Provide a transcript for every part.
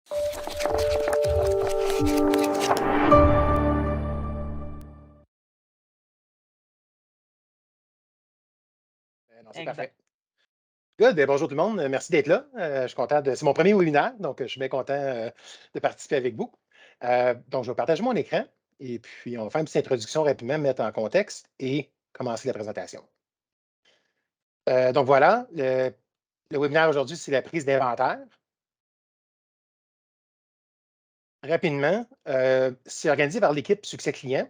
Non, c'est parfait. Exact. Good, bien, bonjour tout le monde. Merci d'être là. Je suis content de. C'est mon premier webinaire, donc je suis bien content de participer avec vous. Donc, je vais partager mon écran et puis on va faire une petite introduction rapidement, mettre en contexte et commencer la présentation. Donc voilà, le webinaire aujourd'hui, c'est la prise d'inventaire. Rapidement, c'est organisé par l'équipe Succès Client.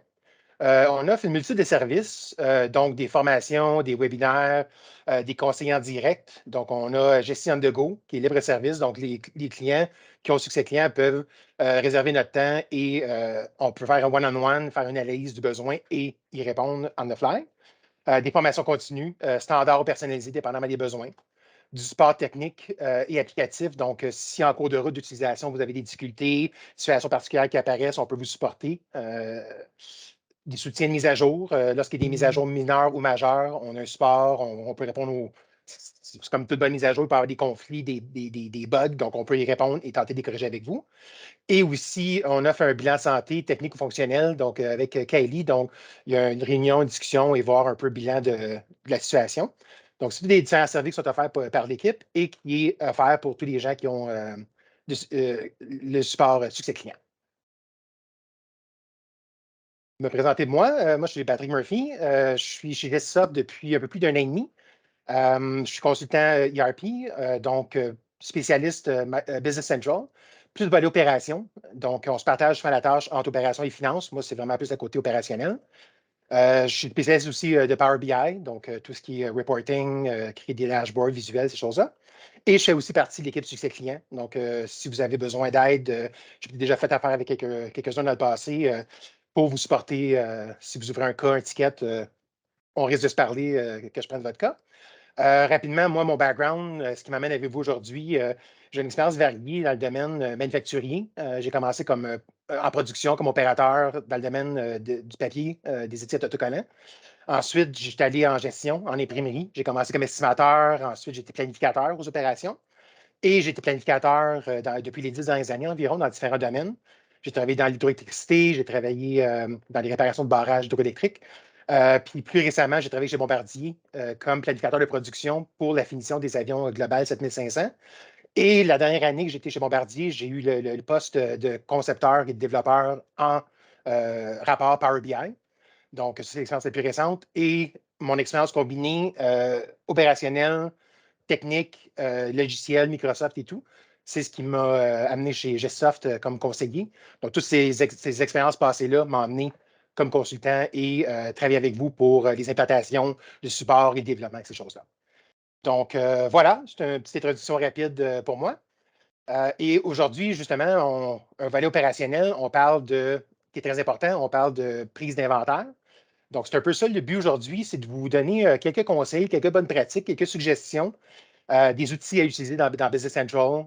On offre une multitude de services, donc des formations, des webinaires, des conseillers en direct. Donc, on a Gestion on the go, qui est libre service. Donc, les clients qui ont succès client peuvent réserver notre temps et on peut faire un one-on-one, faire une analyse du besoin et y répondre on the fly. Des formations continues, standards ou personnalisées, dépendamment des besoins. Du support technique et applicatif. Donc, si en cours de route d'utilisation, vous avez des difficultés, situations particulières qui apparaissent, on peut vous supporter. Des soutiens de mise à jour. Lorsqu'il y a des mises à jour mineures ou majeures, on a un support, on peut répondre aux. C'est comme toute bonne mise à jour, il peut y avoir des conflits, des bugs, donc on peut y répondre et tenter de les corriger avec vous. Et aussi, on offre un bilan santé technique ou fonctionnel, donc avec Kylie. Donc, il y a une réunion, une discussion et voir un peu le bilan de la situation. Donc, c'est tous des différents services qui sont offerts par l'équipe et qui est offert pour tous les gens qui ont le support succès client. Me présenter de moi. Moi, je suis Patrick Murphy. Je suis chez Desktop depuis un peu plus d'un an et demi. Je suis consultant ERP, donc spécialiste Business Central, plus de volet opération. Donc, on se partage souvent la tâche entre opération et finance. Moi, c'est vraiment plus le côté opérationnel. Je suis spécialiste aussi de Power BI, donc tout ce qui est reporting, créer des dashboards visuels, ces choses-là. Et je fais aussi partie de l'équipe succès client. Donc, si vous avez besoin d'aide, j'ai déjà fait affaire avec quelques-uns dans le passé pour vous supporter. Si vous ouvrez un cas, un ticket, on risque de se parler que je prenne votre cas. Rapidement, moi, mon background, ce qui m'amène avec vous aujourd'hui, j'ai une expérience variée dans le domaine manufacturier. J'ai commencé comme en production, comme opérateur dans le domaine du papier, des étiquettes autocollants. Ensuite, j'étais allé en gestion, en imprimerie. J'ai commencé comme estimateur. Ensuite, j'étais planificateur aux opérations. Et j'ai été planificateur depuis les 10 dernières années environ dans différents domaines. J'ai travaillé dans l'hydroélectricité, j'ai travaillé dans les réparations de barrages hydroélectriques. Puis plus récemment, j'ai travaillé chez Bombardier comme planificateur de production pour la finition des avions Global 7500. Et la dernière année que j'étais chez Bombardier, j'ai eu le poste de concepteur et de développeur en rapport Power BI. Donc, c'est l'expérience la plus récente. Et mon expérience combinée opérationnelle, technique, logiciel, Microsoft et tout. C'est ce qui m'a amené chez Gestsoft comme conseiller. Donc, toutes ces expériences passées-là m'ont amené comme consultant et travailler avec vous pour les implantations, le support et le développement de ces choses-là. Donc, voilà, c'est une petite introduction rapide pour moi. Et aujourd'hui, justement, un volet opérationnel, on parle de, qui est très important, on parle de prise d'inventaire. Donc, c'est un peu ça le but aujourd'hui, c'est de vous donner quelques conseils, quelques bonnes pratiques, quelques suggestions, des outils à utiliser dans Business Central,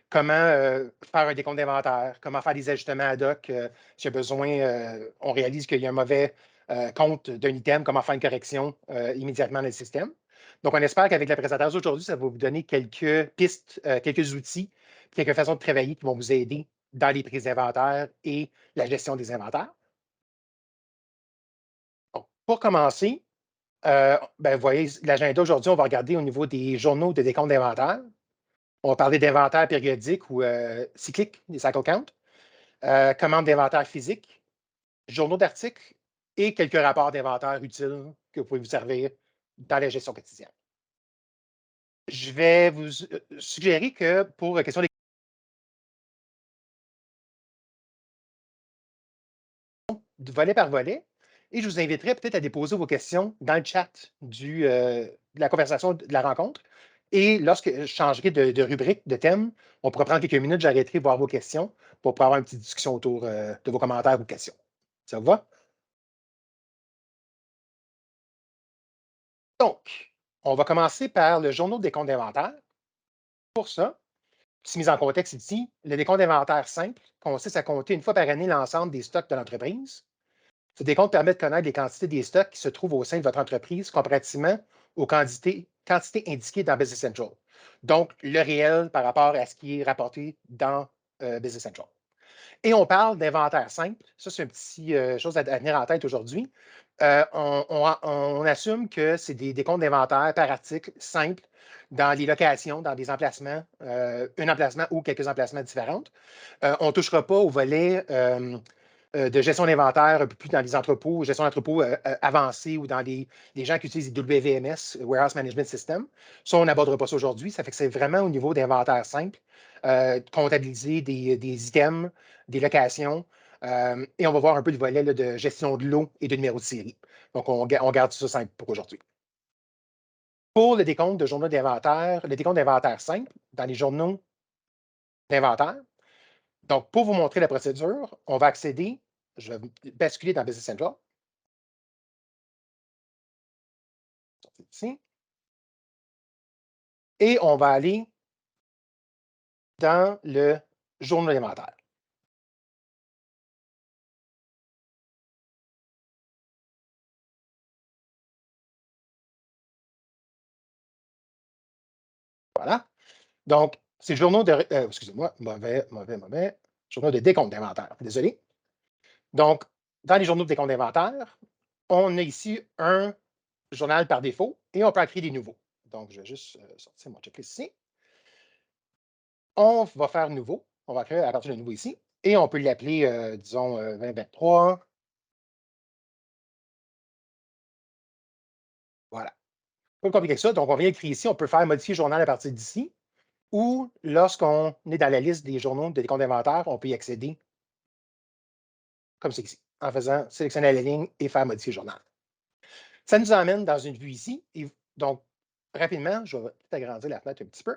comment faire un décompte d'inventaire, comment faire des ajustements ad hoc s'il y a besoin, on réalise qu'il y a un mauvais compte d'un item, comment faire une correction immédiatement dans le système. Donc, on espère qu'avec la présentation d'aujourd'hui, ça va vous donner quelques pistes, quelques outils, quelques façons de travailler qui vont vous aider dans les prises d'inventaire et la gestion des inventaires. Donc, pour commencer, ben, vous voyez, l'agenda aujourd'hui, on va regarder au niveau des journaux de décompte d'inventaire. On va parler d'inventaire périodique ou cyclique, des cycle counts, commande d'inventaire physique, journaux d'articles et quelques rapports d'inventaire utiles que vous pouvez vous servir dans la gestion quotidienne. Je vais vous suggérer que pour la question de volet par volet, et je vous inviterai peut-être à déposer vos questions dans le chat de la conversation de la rencontre. Et lorsque je changerai de rubrique, de thème, on pourra prendre quelques minutes, j'arrêterai voir vos questions pour pouvoir avoir une petite discussion autour de vos commentaires ou questions. Ça vous va? Donc, on va commencer par le journal des comptes d'inventaire. Pour ça, petite mise en contexte ici, le décompte d'inventaire simple consiste à compter une fois par année l'ensemble des stocks de l'entreprise. Ce décompte permet de connaître les quantités des stocks qui se trouvent au sein de votre entreprise comparativement aux quantités indiquées dans Business Central. Donc, le réel par rapport à ce qui est rapporté dans Business Central. Et on parle d'inventaire simple. Ça, c'est une petite chose à tenir en tête aujourd'hui. On assume que c'est des comptes d'inventaire par article simples dans les locations, dans des emplacements, un emplacement ou quelques emplacements différents. On ne touchera pas au volet de gestion d'inventaire, un peu plus dans les entrepôts, gestion d'entrepôts avancés ou dans les gens qui utilisent les WMS, Warehouse Management System. Ça, on n'abordera pas ça aujourd'hui. Ça fait que c'est vraiment au niveau d'inventaire simple, comptabiliser des items, des locations. Et on va voir un peu le volet là, de gestion de l'eau et de numéro de série. Donc, on garde ça simple pour aujourd'hui. Pour le décompte de journaux d'inventaire, le décompte d'inventaire simple, dans les journaux d'inventaire, donc, pour vous montrer la procédure, on va accéder, je vais basculer dans Business Central. Ici. Et on va aller dans le journal d'inventaire. Voilà. Donc, c'est le journal de. Excusez-moi, mauvais. Journal de décompte d'inventaire. Désolé. Donc, dans les journaux de décompte d'inventaire, on a ici un journal par défaut et on peut en créer des nouveaux. Donc, je vais juste sortir mon checklist ici. On va faire nouveau. On va créer à partir de nouveau ici. Et on peut l'appeler, disons, 2023. Voilà. Pas compliqué que ça. Donc, on vient écrire ici. On peut faire modifier journal à partir d'ici. Ou lorsqu'on est dans la liste des journaux de décompte d'inventaire, on peut y accéder comme c'est ici, en faisant sélectionner la ligne et faire modifier journal. Ça nous emmène dans une vue ici. Et donc, rapidement, je vais peut-être agrandir la fenêtre un petit peu.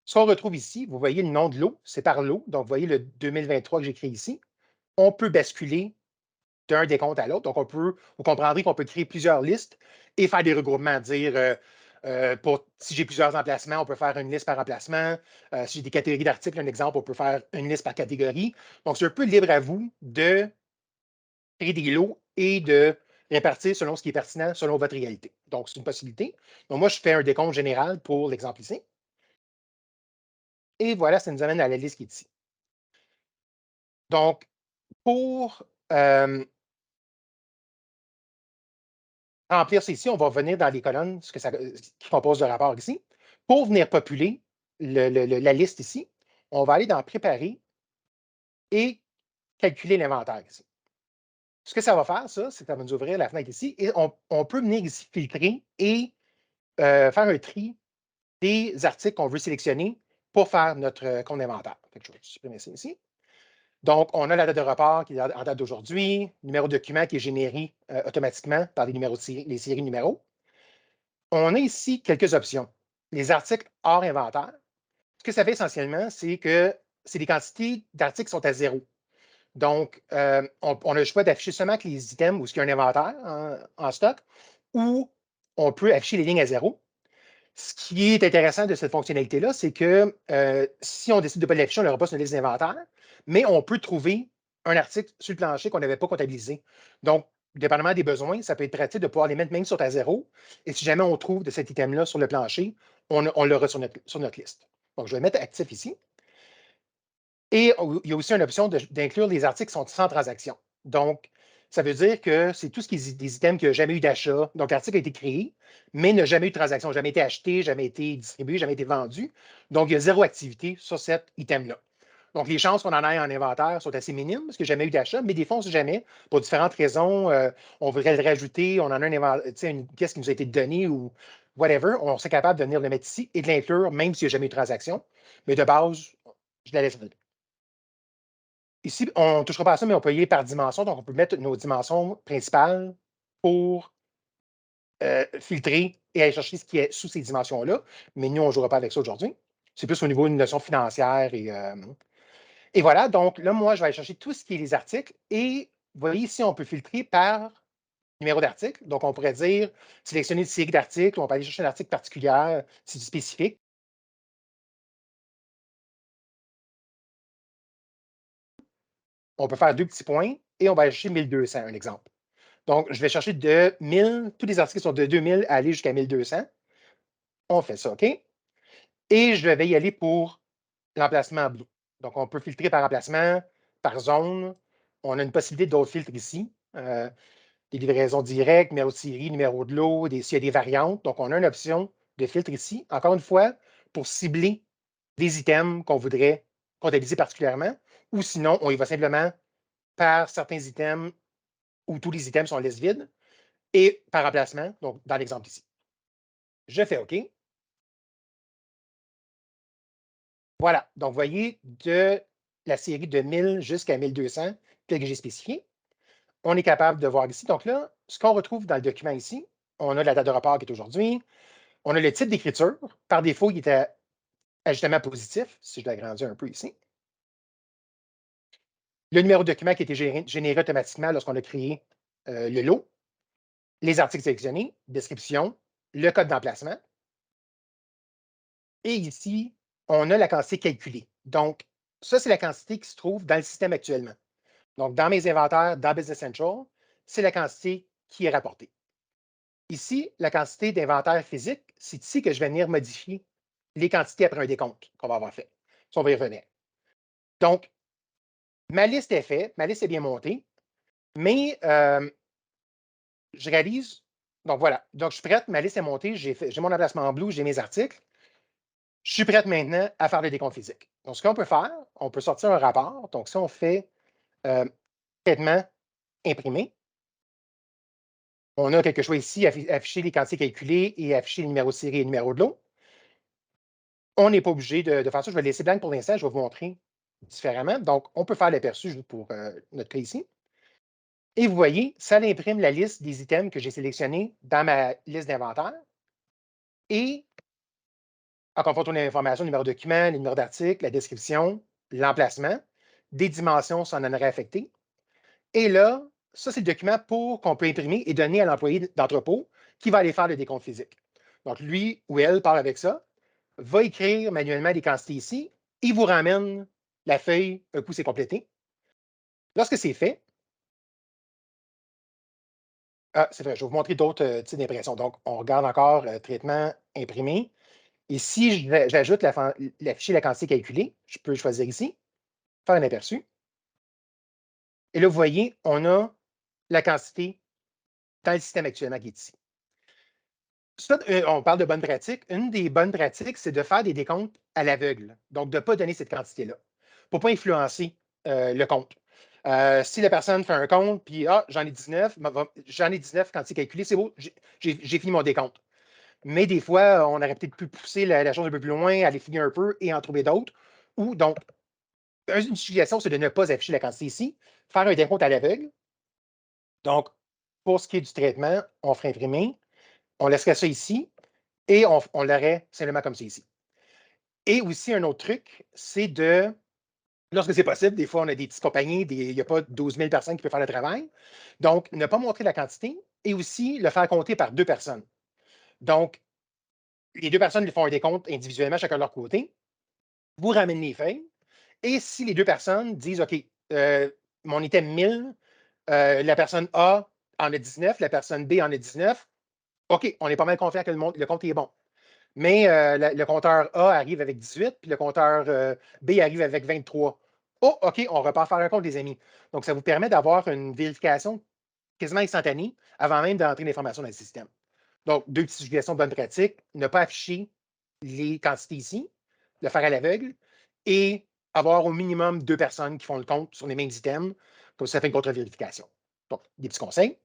Ce qu'on retrouve ici, vous voyez le nom de l'eau, c'est par l'eau. Donc, vous voyez le 2023 que j'ai créé ici. On peut basculer d'un décompte à l'autre. Donc, vous comprendrez qu'on peut créer plusieurs listes et faire des regroupements, dire si j'ai plusieurs emplacements, on peut faire une liste par emplacement. Si j'ai des catégories d'articles, un exemple, on peut faire une liste par catégorie. Donc, c'est un peu libre à vous de créer des lots et de répartir selon ce qui est pertinent, selon votre réalité. Donc, c'est une possibilité. Donc, moi, je fais un décompte général pour l'exemple ici. Et voilà, ça nous amène à la liste qui est ici. Donc, pour remplir ça ici, on va venir dans les colonnes qui composent le rapport ici. Pour venir populer la liste ici, on va aller dans Préparer et calculer l'inventaire ici. Ce que ça va faire, ça, c'est que ça va nous ouvrir la fenêtre ici et on peut venir ici filtrer et faire un tri des articles qu'on veut sélectionner pour faire notre compte d'inventaire. Je vais supprimer ça ici. Donc, on a la date de report qui est en date d'aujourd'hui, numéro de document qui est généré automatiquement par les séries numéros. On a ici quelques options. Les articles hors inventaire. Ce que ça fait essentiellement, c'est que c'est des quantités d'articles qui sont à zéro. Donc, on a le choix d'afficher seulement que les items où il y a un inventaire en stock ou on peut afficher les lignes à zéro. Ce qui est intéressant de cette fonctionnalité-là, c'est que si on décide de ne pas l'afficher, on n'aura pas sur une liste d'inventaire, mais on peut trouver un article sur le plancher qu'on n'avait pas comptabilisé. Donc, dépendamment des besoins, ça peut être pratique de pouvoir les mettre même sur ta zéro. Et si jamais on trouve de cet item-là sur le plancher, on l'aura sur notre liste. Donc, je vais mettre actif ici. Et il y a aussi une option d'inclure les articles qui sont sans transaction. Donc, ça veut dire que c'est tout ce qui est des items qui n'ont jamais eu d'achat. Donc, l'article a été créé, mais n'a jamais eu de transaction, jamais été acheté, jamais été distribué, jamais été vendu. Donc, il y a zéro activité sur cet item-là. Donc, les chances qu'on en ait en inventaire sont assez minimes parce qu'il n'y a jamais eu d'achat, mais des fois, on ne sait jamais. Pour différentes raisons, on voudrait le rajouter, on en a une pièce qui nous a été donnée ou whatever. On serait capable de venir le mettre ici et de l'inclure, même s'il n'y a jamais eu de transaction. Mais de base, je la laisse. Ici, on ne touchera pas à ça, mais on peut y aller par dimension. Donc, on peut mettre nos dimensions principales pour filtrer et aller chercher ce qui est sous ces dimensions-là. Mais nous, on ne jouera pas avec ça aujourd'hui. C'est plus au niveau d'une notion financière. Et voilà. Donc, là, moi, je vais aller chercher tout ce qui est les articles. Et vous voyez ici, on peut filtrer par numéro d'article. Donc, on pourrait dire sélectionner une série d'articles. On peut aller chercher un article particulier, si c'est spécifique. On peut faire deux petits points et on va aller chercher 1200, un exemple. Donc, je vais chercher de 1000, tous les articles sont de 2000 à aller jusqu'à 1200. On fait ça, OK? Et je vais y aller pour l'emplacement blue. Donc, on peut filtrer par emplacement, par zone. On a une possibilité d'autres filtres ici. Des livraisons directes, numéro de série, numéro de lot, s'il y a des variantes. Donc, on a une option de filtre ici, encore une fois, pour cibler des items qu'on voudrait comptabiliser particulièrement, ou sinon, on y va simplement par certains items où tous les items sont en liste vide et par emplacement, donc dans l'exemple ici. Je fais OK. Voilà. Donc, vous voyez, de la série de 1000 jusqu'à 1200, tel que j'ai spécifié, on est capable de voir ici. Donc là, ce qu'on retrouve dans le document ici, on a la date de rapport qui est aujourd'hui, on a le type d'écriture. Par défaut, il était ajustement positif, si je l'agrandis un peu ici. Le numéro de document qui a été généré automatiquement lorsqu'on a créé le lot, les articles sélectionnés, description, le code d'emplacement. Et ici, on a la quantité calculée. Donc, ça, c'est la quantité qui se trouve dans le système actuellement. Donc, dans mes inventaires, dans Business Central, c'est la quantité qui est rapportée. Ici, la quantité d'inventaire physique, c'est ici que je vais venir modifier les quantités après un décompte qu'on va avoir fait. Ça, on va y revenir. Donc, ma liste est faite, ma liste est bien montée, mais je réalise, donc voilà, donc je suis prête, ma liste est montée, j'ai mon emplacement en blue, j'ai mes articles. Je suis prête maintenant à faire le décompte physique. Donc, ce qu'on peut faire, on peut sortir un rapport. Donc, si on fait traitement imprimé, on a quelque chose ici, afficher les quantités calculées et afficher le numéro de série et le numéro de lot. On n'est pas obligé de faire ça. Je vais laisser blanc pour l'instant. Je vais vous montrer différemment. Donc, on peut faire l'aperçu juste pour notre cas ici. Et vous voyez, ça imprime la liste des items que j'ai sélectionnés dans ma liste d'inventaire. Et encore une fois, on a l'information, le numéro de document, le numéro d'article, la description, l'emplacement, des dimensions si on en aurait affecté. Et là, ça, c'est le document qu'on peut imprimer et donner à l'employé d'entrepôt qui va aller faire le décompte physique. Donc, lui ou elle part avec ça, va écrire manuellement les quantités ici, il vous ramène la feuille un coup c'est complété. Lorsque c'est fait, c'est vrai, je vais vous montrer d'autres types d'impression. Donc, on regarde encore traitement imprimé. Et si j'ajoute l'afficher la quantité calculée, je peux choisir ici, faire un aperçu. Et là, vous voyez, on a la quantité dans le système actuellement qui est ici. Ça, on parle de bonnes pratiques. Une des bonnes pratiques, c'est de faire des décomptes à l'aveugle. Donc, de ne pas donner cette quantité-là pour ne pas influencer le compte. Si la personne fait un compte, puis j'en ai 19, j'en ai 19 quand c'est calculé, c'est beau, j'ai fini mon décompte. Mais des fois, on aurait peut-être pu pousser la chose un peu plus loin, aller finir un peu et en trouver d'autres. Ou donc, une suggestion, c'est de ne pas afficher la quantité ici, faire un décompte à l'aveugle. Donc, pour ce qui est du traitement, on ferait imprimer, on laisserait ça ici et on l'aurait simplement comme c'est ici. Et aussi, un autre truc, c'est de, lorsque c'est possible, des fois, on a des petites compagnies, il n'y a pas 12 000 personnes qui peuvent faire le travail. Donc, ne pas montrer la quantité et aussi le faire compter par 2 personnes. Donc, les 2 personnes font un décompte individuellement, chacun de leur côté. Vous ramenez les feuilles. Et si les 2 personnes disent, OK, mon item 1000, la personne A en a 19, la personne B en a 19, OK, on est pas mal confiant que le compte est bon. Mais le compteur A arrive avec 18, puis le compteur B arrive avec 23. Oh, OK, on repart faire un compte, les amis. Donc, ça vous permet d'avoir une vérification quasiment instantanée avant même d'entrer l'information dans le système. Donc, 2 petites suggestions de bonne pratique. Ne pas afficher les quantités ici, le faire à l'aveugle, et avoir au minimum 2 personnes qui font le compte sur les mêmes items pour ça fait une contre-vérification. Donc, des petits conseils.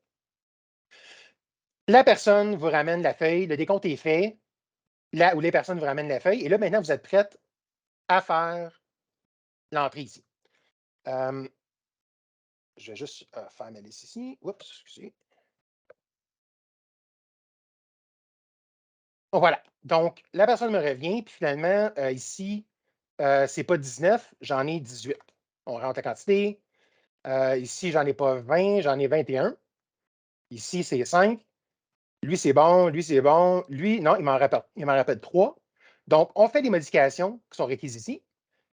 La personne vous ramène la feuille, le décompte est fait, là où les personnes vous ramènent la feuille, et là, maintenant, vous êtes prête à faire l'entrée ici. Je vais juste faire ma liste ici. Oups, excusez. Bon, voilà. Donc, la personne me revient, puis finalement, ici, c'est pas 19, j'en ai 18. On rentre la quantité. Ici, j'en ai pas 20, j'en ai 21. Ici, c'est 5. Lui, c'est bon. Lui, c'est bon. Lui, non, il m'en rappelle 3. Donc, on fait des modifications qui sont requises ici.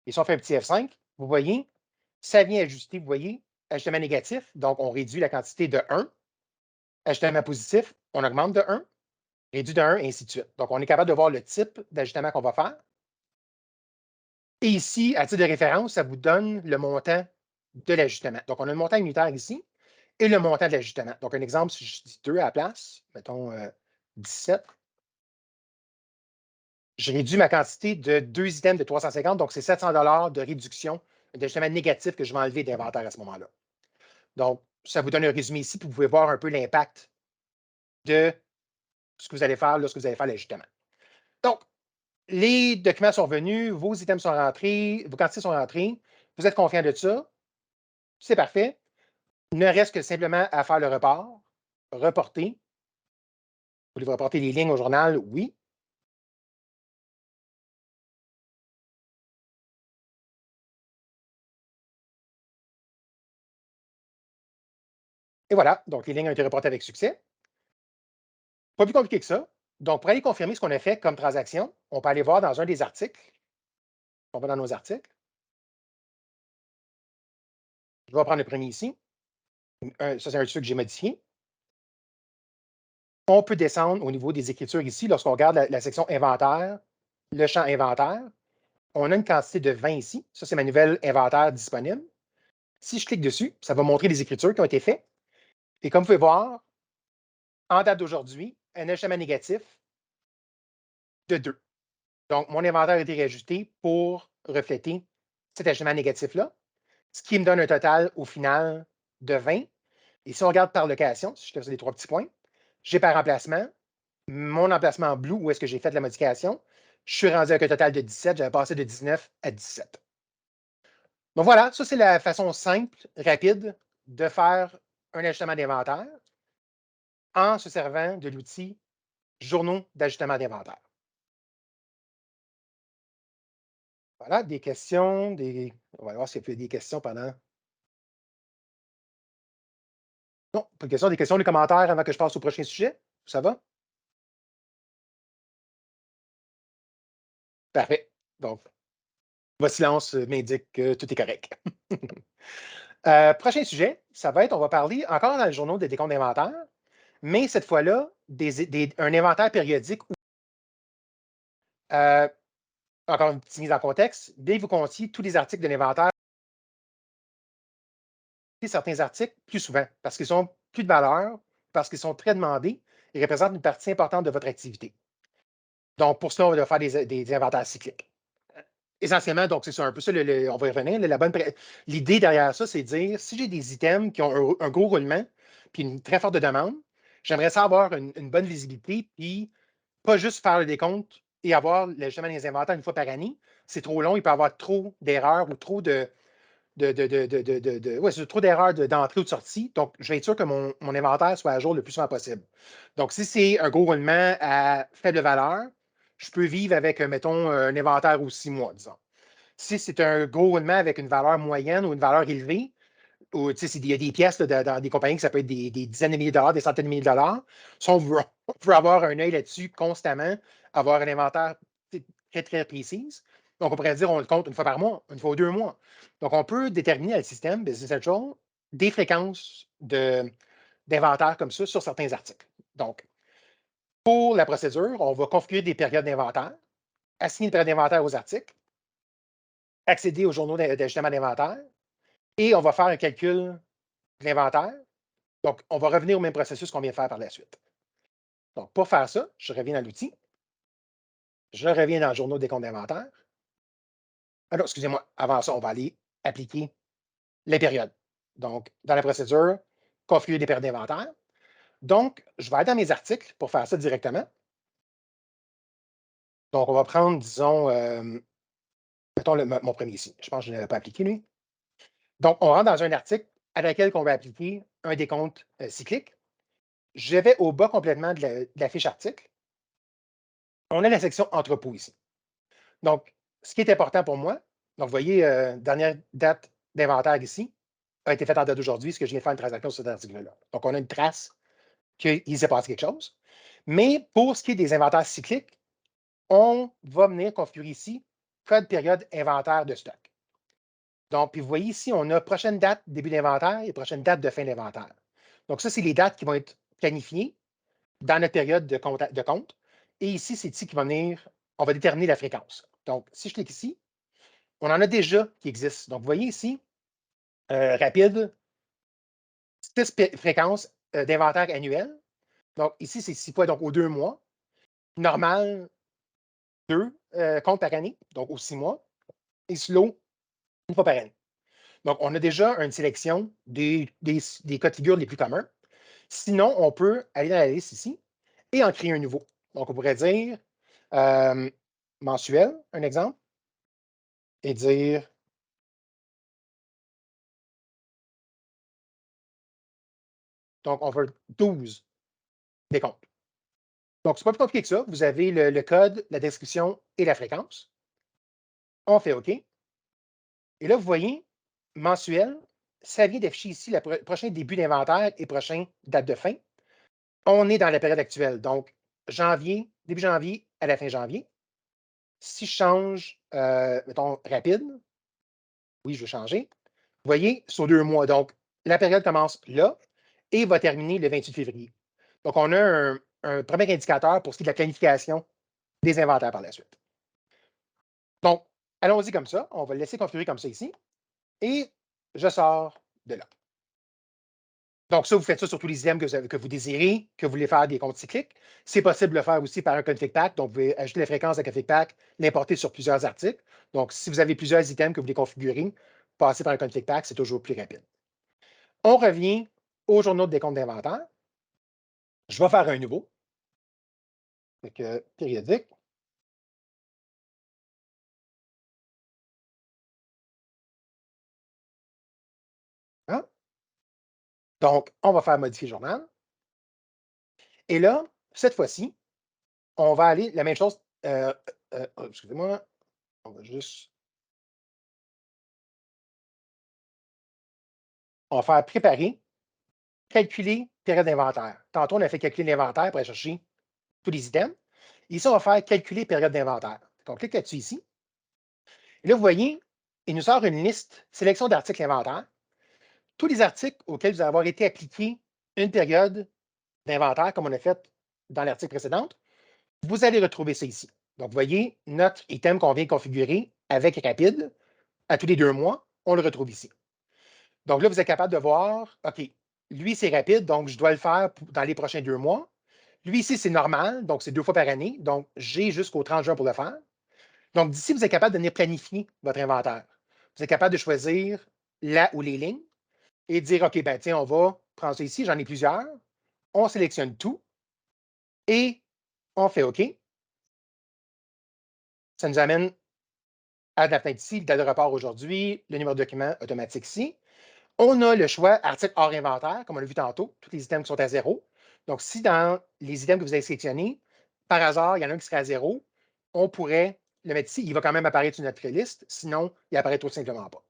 Et si on fait un petit F5, vous voyez, ça vient ajuster, vous voyez, ajustement négatif. Donc, on réduit la quantité de 1. Ajustement positif, on augmente de 1. réduit de 1, et ainsi de suite. Donc, on est capable de voir le type d'ajustement qu'on va faire. Et ici, à titre de référence, ça vous donne le montant de l'ajustement. Donc, on a le montant unitaire ici et le montant de l'ajustement. Donc, un exemple, si je dis 2 à la place, mettons 17, je réduis ma quantité de 2 items de 350, donc c'est 700 de réduction d'ajustement négatif que je vais enlever d'inventaire à ce moment-là. Donc, ça vous donne un résumé ici, puis vous pouvez voir un peu l'impact de ce que vous allez faire lorsque vous allez faire l'ajustement. Donc, les documents sont venus, vos items sont rentrés, vos quantités sont rentrées, vous êtes confiant de ça, c'est parfait. Il ne reste que simplement à faire le report, reporter. Vous voulez reporter les lignes au journal? Oui. Et voilà, donc les lignes ont été reportées avec succès. Pas plus compliqué que ça. Donc, pour aller confirmer ce qu'on a fait comme transaction, on peut aller voir dans un des articles. On va dans nos articles. Je vais prendre le premier ici. Ça, c'est un truc que j'ai modifié. On peut descendre au niveau des écritures ici. Lorsqu'on regarde la section inventaire, le champ inventaire, on a une quantité de 20 ici. Ça, c'est ma nouvelle inventaire disponible. Si je clique dessus, ça va montrer les écritures qui ont été faites. Et comme vous pouvez voir, en date d'aujourd'hui, un ajustement négatif de 2. Donc, mon inventaire a été réajusté pour refléter cet ajustement négatif-là, ce qui me donne un total au final de 20. Et si on regarde par location, si je te fais les 3 petits points, j'ai par emplacement, mon emplacement en bleu, où est-ce que j'ai fait la modification, je suis rendu avec un total de 17, j'avais passé de 19 à 17. Donc voilà, ça c'est la façon simple, rapide de faire un ajustement d'inventaire en se servant de l'outil Journaux d'ajustement d'inventaire. Voilà, des questions, on va voir s'il y a des questions pendant. Non, pas de questions, des questions, des commentaires avant que je passe au prochain sujet. Ça va? Parfait. Donc, votre silence m'indique que tout est correct. Prochain sujet, ça va être, on va parler encore dans le journal des décomptes d'inventaire, mais cette fois-là, un inventaire périodique où, euh, encore une petite mise en contexte, dès que vous comptiez tous les articles de l'inventaire, certains articles plus souvent, parce qu'ils ont plus de valeur, parce qu'ils sont très demandés et représentent une partie importante de votre activité. Donc, pour cela, on va faire des inventaires cycliques. Essentiellement, donc, c'est ça, un peu ça, on va y revenir. L'idée derrière ça, c'est de dire, si j'ai des items qui ont un gros roulement, puis une très forte demande, j'aimerais ça avoir une bonne visibilité, puis pas juste faire le décompte et avoir justement les inventaires une fois par année. C'est trop long, il peut y avoir trop d'erreurs ou trop c'est trop d'erreurs d'entrée ou de sortie. Donc, je vais être sûr que mon inventaire soit à jour le plus souvent possible. Donc, si c'est un gros roulement à faible valeur, je peux vivre avec, mettons, un inventaire aux 6 mois, disons. Si c'est un gros roulement avec une valeur moyenne ou une valeur élevée, ou il y a des pièces là, dans des compagnies que ça peut être des dizaines de milliers de dollars, des centaines de milliers de dollars. Si on veut avoir un œil là-dessus constamment, avoir un inventaire très, très précis. Donc, on pourrait dire on le compte une fois par mois, une fois ou 2 mois. Donc, on peut déterminer dans le système Business Central des fréquences d'inventaire comme ça sur certains articles. Donc, pour la procédure, on va configurer des périodes d'inventaire, assigner une période d'inventaire aux articles, accéder aux journaux d'ajustement d'inventaire, et on va faire un calcul de l'inventaire. Donc, on va revenir au même processus qu'on vient de faire par la suite. Donc, pour faire ça, je reviens dans l'outil. Je reviens dans le journal des comptes d'inventaire. Alors, excusez-moi, avant ça, on va aller appliquer les périodes. Donc, dans la procédure, configurer des périodes d'inventaire. Donc, je vais aller dans mes articles pour faire ça directement. Donc, on va prendre, disons, mettons mon premier ici. Je pense que je ne l'avais pas appliqué, lui. Donc, on rentre dans un article à laquelle on va appliquer un décompte cyclique. Je vais au bas complètement de la fiche article. On a la section entrepôt ici. Donc, ce qui est important pour moi, donc vous voyez, dernière date d'inventaire ici, a été faite en date d'aujourd'hui, ce que je viens de faire une transaction sur cet article-là. Donc, on a une trace qu'il s'est passé quelque chose. Mais pour ce qui est des inventaires cycliques, on va venir configurer ici code période inventaire de stock. Donc, puis vous voyez ici, on a prochaine date début d'inventaire et prochaine date de fin d'inventaire. Donc, ça, c'est les dates qui vont être planifiées dans notre période de compte. Et ici, c'est ici qui va venir, on va déterminer la fréquence. Donc, si je clique ici, on en a déjà qui existent. Donc, vous voyez ici, rapide, 6 fréquences d'inventaire annuel. Donc, ici, c'est 6 fois, donc aux 2 mois. Normal, 2 comptes par année, donc aux 6 mois. Et slow, une fois par année. Donc, on a déjà une sélection des cas de figure les plus communs. Sinon, on peut aller dans la liste ici et en créer un nouveau. Donc, on pourrait dire mensuel, un exemple, et dire donc, on veut 12 décomptes. Donc, c'est pas plus compliqué que ça. Vous avez le code, la description et la fréquence. On fait OK. Et là, vous voyez, mensuel, ça vient d'afficher ici le prochain début d'inventaire et prochain date de fin. On est dans la période actuelle. Donc, janvier, début janvier à la fin janvier. Si je change, mettons, rapide, oui, je veux changer. Vous voyez, sur 2 mois. Donc, la période commence là et va terminer le 28 février. Donc, on a un premier indicateur pour ce qui est de la planification des inventaires par la suite. Donc, allons-y comme ça. On va le laisser configurer comme ça ici. Et je sors de là. Donc, ça, vous faites ça sur tous les items que vous désirez, que vous voulez faire des comptes cycliques. C'est possible de le faire aussi par un config pack. Donc, vous pouvez ajouter la fréquence de config pack, l'importer sur plusieurs articles. Donc, si vous avez plusieurs items que vous voulez configurer, passer par un config pack, c'est toujours plus rapide. On revient au journaux de décompte d'inventaire. Je vais faire un nouveau. Donc, périodique. Hein? Donc, on va faire modifier journal. Et là, cette fois-ci, on va aller la même chose. Excusez-moi, on va juste. On va faire préparer, calculer période d'inventaire. Tantôt, on a fait calculer l'inventaire pour aller chercher tous les items. Ici, on va faire calculer période d'inventaire. On clique là-dessus ici. Et là, vous voyez, il nous sort une liste, sélection d'articles inventaire. Tous les articles auxquels vous allez avoir été appliqué une période d'inventaire, comme on a fait dans l'article précédent, vous allez retrouver ça ici. Donc, vous voyez, notre item qu'on vient de configurer avec Rapide, à tous les 2 mois, on le retrouve ici. Donc là, vous êtes capable de voir, OK, lui, c'est rapide, donc je dois le faire dans les prochains 2 mois. Lui, ici, c'est normal, donc c'est 2 fois par année. Donc, j'ai jusqu'au 30 juin pour le faire. Donc, d'ici, vous êtes capable de venir planifier votre inventaire. Vous êtes capable de choisir là ou les lignes et de dire, OK, ben tiens, on va prendre ça ici, j'en ai plusieurs. On sélectionne tout et on fait OK. Ça nous amène à la fenêtre ici, le date de report aujourd'hui, le numéro de document automatique ici. On a le choix article hors inventaire, comme on l'a vu tantôt, tous les items qui sont à 0. Donc, si dans les items que vous avez sélectionnés, par hasard, il y en a un qui serait à 0, on pourrait le mettre ici. Il va quand même apparaître sur notre liste, sinon, il apparaît tout simplement pas.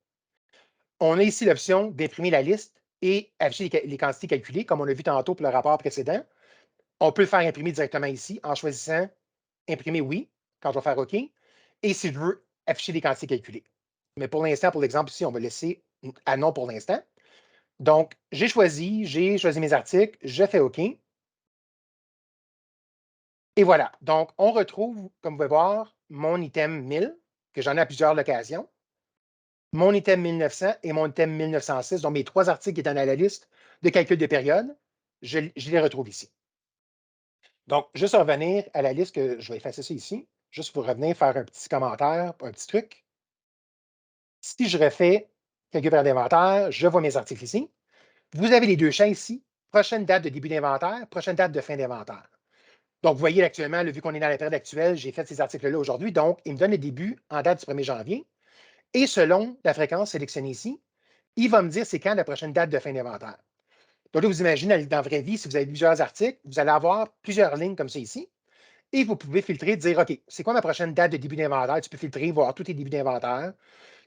On a ici l'option d'imprimer la liste et afficher les quantités calculées, comme on l'a vu tantôt pour le rapport précédent. On peut le faire imprimer directement ici en choisissant imprimer oui, quand je vais faire OK. Et si je veux afficher les quantités calculées. Mais pour l'instant, pour l'exemple ici, on va laisser à non pour l'instant. Donc, j'ai choisi mes articles, je fais OK. Et voilà. Donc, on retrouve, comme vous pouvez voir, mon item 1000, que j'en ai à plusieurs occasions, mon item 1900 et mon item 1906, donc mes 3 articles qui étaient dans la liste de calcul de période, je les retrouve ici. Donc, juste revenir à la liste, que je vais effacer ça ici, juste pour revenir faire un petit commentaire, un petit truc. Si je refais calcul période d'inventaire, je vois mes articles ici. Vous avez les 2 champs ici, prochaine date de début d'inventaire, prochaine date de fin d'inventaire. Donc, vous voyez actuellement, vu qu'on est dans la période actuelle, j'ai fait ces articles-là aujourd'hui. Donc, il me donne le début en date du 1er janvier. Et selon la fréquence sélectionnée ici, il va me dire c'est quand la prochaine date de fin d'inventaire. Donc là, vous imaginez, dans la vraie vie, si vous avez plusieurs articles, vous allez avoir plusieurs lignes comme ça ici. Et vous pouvez filtrer, dire, OK, c'est quoi ma prochaine date de début d'inventaire? Tu peux filtrer, voir tous tes débuts d'inventaire.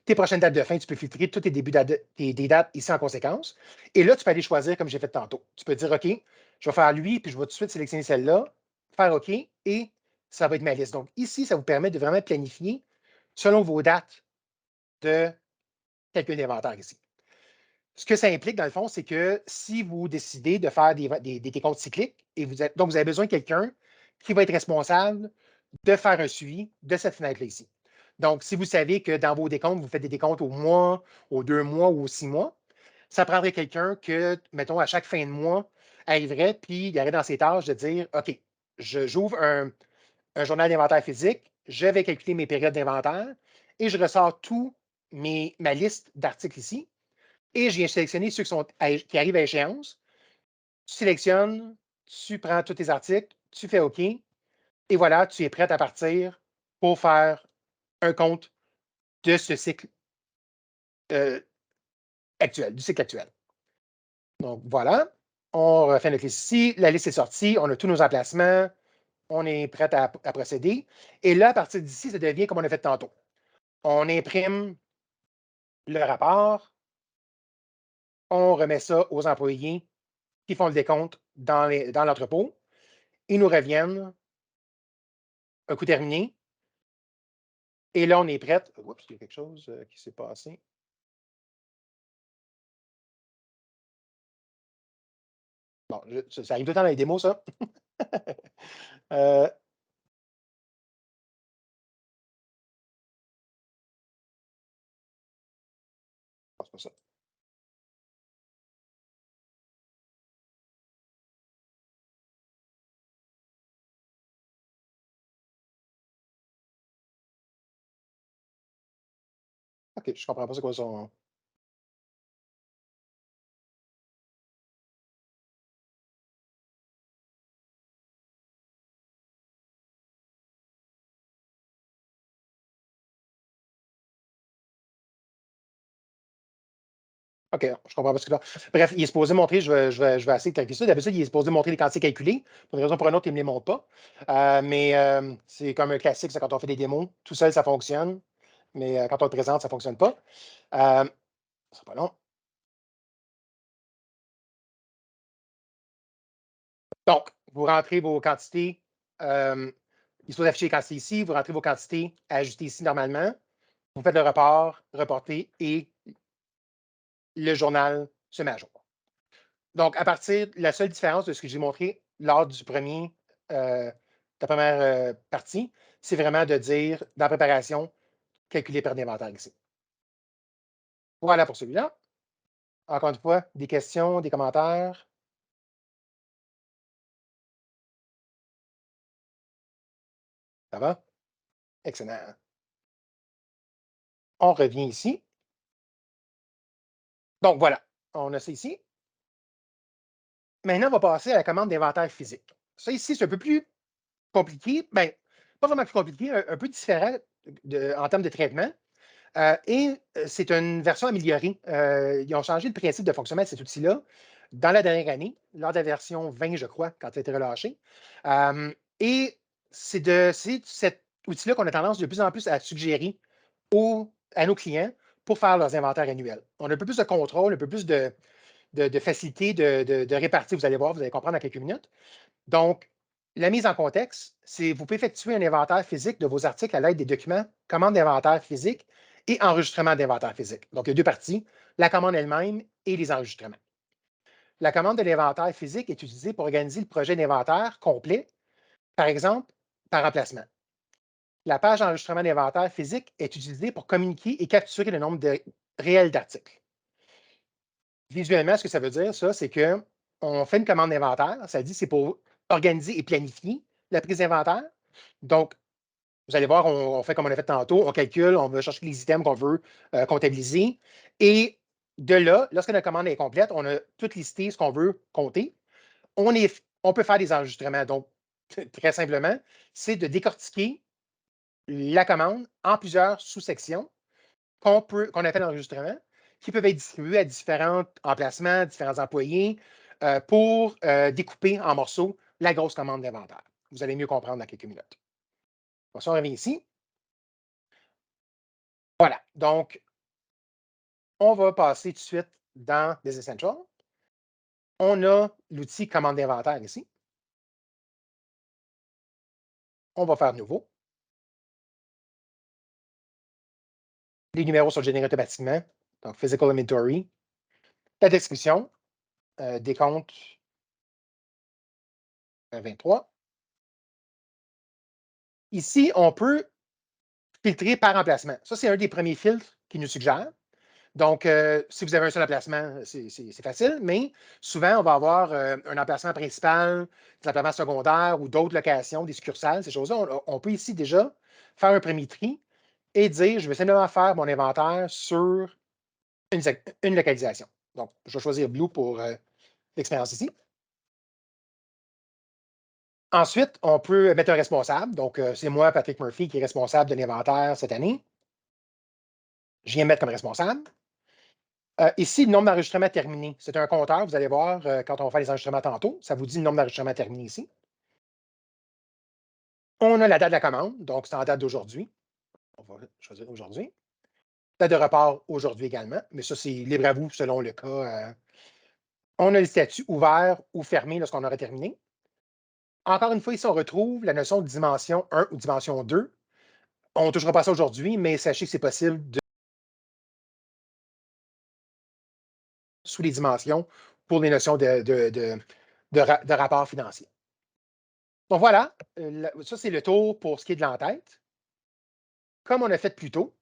Tes prochaines dates de fin, tu peux filtrer tous tes débuts des dates ici en conséquence. Et là, tu peux aller choisir comme j'ai fait tantôt. Tu peux dire, OK, je vais faire lui, puis je vais tout de suite sélectionner celle-là, faire OK, et ça va être ma liste. Donc, ici, ça vous permet de vraiment planifier selon vos dates de calcul d'inventaire ici. Ce que ça implique, dans le fond, c'est que si vous décidez de faire des décomptes cycliques, donc vous avez besoin de quelqu'un qui va être responsable de faire un suivi de cette fenêtre-là ici. Donc, si vous savez que dans vos décomptes, vous faites des décomptes au mois, aux 2 mois ou aux 6 mois, ça prendrait quelqu'un que, mettons, à chaque fin de mois, arriverait, puis il y aurait dans ses tâches de dire, OK, j'ouvre un journal d'inventaire physique, je vais calculer mes périodes d'inventaire et je ressors ma liste d'articles ici et je viens sélectionner ceux qui arrivent à échéance. Tu sélectionnes, tu prends tous tes articles, tu fais OK et voilà, tu es prêt à partir pour faire un compte de ce cycle euh, actuel, du cycle actuel. Donc voilà, on refait notre liste ici. La liste est sortie, on a tous nos emplacements, on est prêt à procéder. Et là, à partir d'ici, ça devient comme on a fait tantôt. On imprime le rapport, on remet ça aux employés qui font le décompte dans l'entrepôt. Ils nous reviennent un coup terminé. Et là, on est prêt. Oups, il y a quelque chose qui s'est passé. Bon, ça arrive tout le temps dans les démos, ça. euh, c'est pas ça. OK, je comprends pas c'est quoi son. OK, je comprends pas ce que c'est. Bref, il est supposé montrer, je vais essayer de calculer ça. D'habitude, il est supposé montrer les quantités calculées. Pour une raison ou pour une autre, il ne me les montre pas. Mais c'est comme un classique, c'est quand on fait des démos. Tout seul, ça fonctionne. Mais quand on le présente, ça ne fonctionne pas. C'est pas long. Donc, vous rentrez vos quantités. Il faut afficher les quantités ici. Vous rentrez vos quantités ajustées ici normalement. Vous faites le report, reporter et le journal se met à jour. Donc, la seule différence de ce que j'ai montré lors de la première partie, c'est vraiment de dire, dans la préparation, calculer par d'inventaire ici. Voilà pour celui-là. Encore une fois, des questions, des commentaires. Ça va? Excellent. On revient ici. Donc, voilà. On a ça ici. Maintenant, on va passer à la commande d'inventaire physique. Ça ici, c'est un peu plus compliqué. Bien, pas vraiment plus compliqué, un peu différent en termes de traitement. C'est une version améliorée. Ils ont changé le principe de fonctionnement de cet outil-là dans la dernière année, lors de la version 20, je crois, quand elle a été relâchée. Et c'est cet outil-là qu'on a tendance de plus en plus à suggérer à nos clients pour faire leurs inventaires annuels. On a un peu plus de contrôle, un peu plus de facilité de répartir. Vous allez voir, vous allez comprendre dans quelques minutes. Donc, la mise en contexte, c'est vous pouvez effectuer un inventaire physique de vos articles à l'aide des documents, commande d'inventaire physique et enregistrement d'inventaire physique. Donc, il y a deux parties, la commande elle-même et les enregistrements. La commande de l'inventaire physique est utilisée pour organiser le projet d'inventaire complet, par exemple, par emplacement. La page d'enregistrement d'inventaire physique est utilisée pour communiquer et capturer le nombre réel d'articles. Visuellement, ce que ça veut dire, ça, c'est qu'on fait une commande d'inventaire. Ça dit c'est pour organiser et planifier la prise d'inventaire. Donc, vous allez voir, on fait comme on a fait tantôt, on calcule, on va chercher les items qu'on veut comptabiliser. Et de là, lorsque la commande est complète, on a tout listé ce qu'on veut compter. On peut faire des enregistrements. Donc, très simplement, c'est de décortiquer la commande en plusieurs sous-sections qu'on appelle enregistrement, qui peuvent être distribués à différents emplacements, différents employés, pour découper en morceaux la grosse commande d'inventaire. Vous allez mieux comprendre dans quelques minutes. Bon, si on revient ici, voilà. Donc, on va passer tout de suite dans Business Central. On a l'outil commande d'inventaire ici. On va faire nouveau. Les numéros sont générés automatiquement. Donc, Physical Inventory. la description, décompte 23. Ici, on peut filtrer par emplacement. Ça, c'est un des premiers filtres qu'il nous suggère. Donc, si vous avez un seul emplacement, c'est facile, mais souvent, on va avoir un emplacement principal, des emplacements secondaires ou d'autres locations, des succursales, ces choses-là. On peut ici déjà faire un premier tri et dire, je vais simplement faire mon inventaire sur une localisation. Donc, je vais choisir Blue pour l'expérience ici. Ensuite, on peut mettre un responsable. Donc, c'est moi, Patrick Murphy, qui est responsable de l'inventaire cette année. Je viens mettre comme responsable. Ici, le nombre d'enregistrements terminé. C'est un compteur. Vous allez voir quand on va faire les enregistrements tantôt. Ça vous dit le nombre d'enregistrements terminés ici. On a la date de la commande. Donc, c'est en date d'aujourd'hui. On va choisir aujourd'hui. Date de report aujourd'hui également. Mais ça, c'est libre à vous selon le cas. On a le statut ouvert ou fermé lorsqu'on aura terminé. Encore une fois, ici, on retrouve la notion de dimension 1 ou dimension 2. On ne touchera pas ça aujourd'hui, mais sachez que c'est possible sous les dimensions pour les notions de rapport financier. Donc voilà, ça c'est le tour pour ce qui est de l'entête. Comme on a fait plus tôt,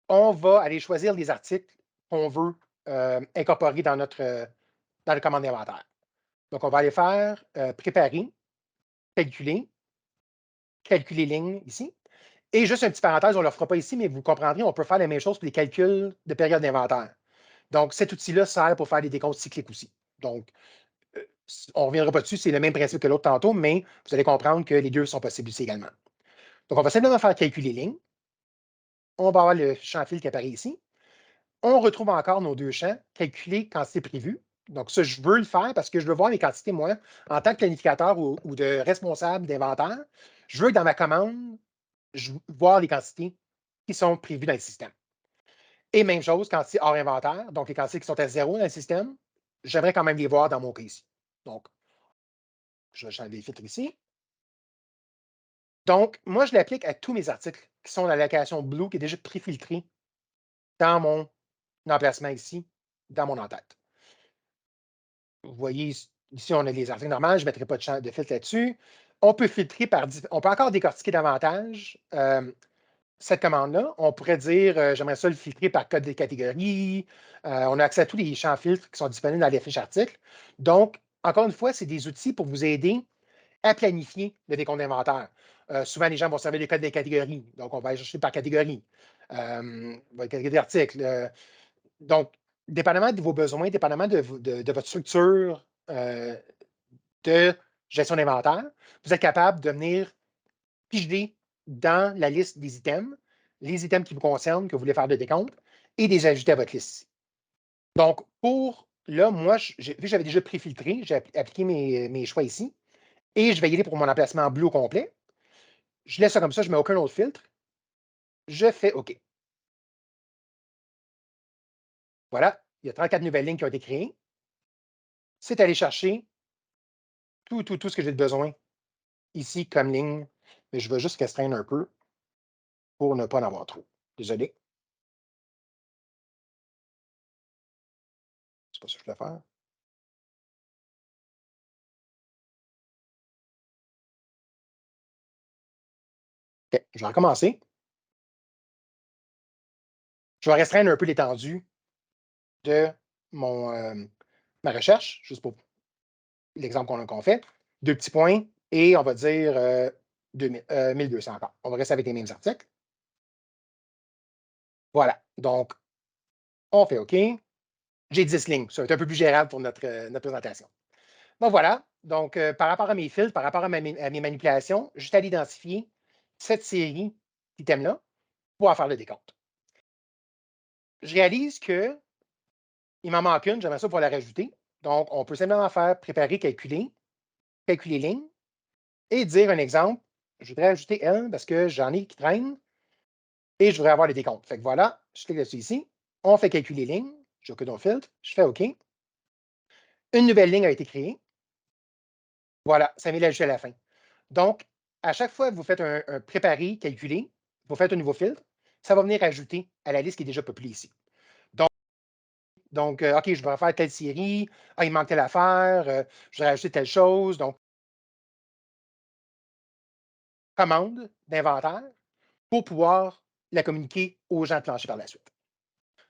on va aller choisir les articles qu'on veut incorporer dans la commande d'inventaire. Donc, on va aller faire préparer, calculer, calculer ligne ici. Et juste une petite parenthèse, on ne le fera pas ici, mais vous comprendrez, on peut faire la même chose pour les calculs de période d'inventaire. Donc, cet outil-là sert pour faire des décomptes cycliques aussi. Donc, on ne reviendra pas dessus, c'est le même principe que l'autre tantôt, mais vous allez comprendre que les deux sont possibles ici également. Donc, on va simplement faire calculer ligne. On va avoir le champ fil qui apparaît ici. On retrouve encore nos deux champs, calculer quand c'est prévu. Donc, ça, je veux le faire parce que je veux voir les quantités, moi, en tant que planificateur ou de responsable d'inventaire. Je veux que dans ma commande, je veux voir les quantités qui sont prévues dans le système. Et même chose, quantités hors inventaire, donc les quantités qui sont à zéro dans le système, j'aimerais quand même les voir dans mon cas ici. Donc, je vais changer les filtres ici. Donc, moi, je l'applique à tous mes articles qui sont dans la location Blue qui est déjà préfiltrée dans mon emplacement ici, dans mon en-tête. Vous voyez, ici, on a les articles normaux, je ne mettrai pas de filtre là-dessus. On peut filtrer on peut encore décortiquer davantage cette commande-là. On pourrait dire, j'aimerais ça le filtrer par code de catégorie. On a accès à tous les champs filtres qui sont disponibles dans les fiches articles. Donc, encore une fois, c'est des outils pour vous aider à planifier le décompte d'inventaire. Souvent, les gens vont servir les codes des catégories. Donc, on va aller chercher par catégorie. Catégorie d'articles. Donc, dépendamment de vos besoins, dépendamment de votre structure de gestion d'inventaire, vous êtes capable de venir piger dans la liste des items, les items qui vous concernent, que vous voulez faire de décompte, et les ajouter à votre liste. Donc, pour là, moi, vu que j'avais déjà préfiltré, j'ai appliqué mes choix ici, et je vais y aller pour mon emplacement bleu au complet. Je laisse ça comme ça, je ne mets aucun autre filtre. Je fais OK. Voilà, il y a 34 nouvelles lignes qui ont été créées. C'est aller chercher tout ce que j'ai besoin ici comme ligne. Mais je vais juste restreindre un peu pour ne pas en avoir trop. Désolé. C'est pas ça que je voulais faire. OK, je vais recommencer. Je vais restreindre un peu l'étendue de ma recherche, juste pour l'exemple qu'on fait. Deux petits points et on va dire 1200 encore. On va rester avec les mêmes articles. Voilà. Donc, on fait OK. J'ai 10 lignes. Ça va être un peu plus gérable pour notre présentation. Donc voilà. Donc, par rapport à mes filtres, par rapport à mes manipulations, juste à l'identifier cette série d'items-là pour pouvoir faire le décompte. Je réalise qu'il m'en manque une, j'aimerais ça pour la rajouter. Donc, on peut simplement faire préparer, calculer ligne et dire un exemple. Je voudrais ajouter elle parce que j'en ai qui traînent et je voudrais avoir les décomptes. Fait que voilà, je clique dessus ici. On fait calculer ligne. Je que ton filtre. Je fais OK. Une nouvelle ligne a été créée. Voilà, ça m'est ajouté à la fin. Donc, à chaque fois que vous faites un préparer, calculer, vous faites un nouveau filtre, ça va venir ajouter à la liste qui est déjà peuplée ici. Donc, Donc, OK, je vais faire telle série. Ah, il manque telle affaire. Je vais rajouter telle chose. Donc, commande d'inventaire pour pouvoir la communiquer aux gens de plancher par la suite.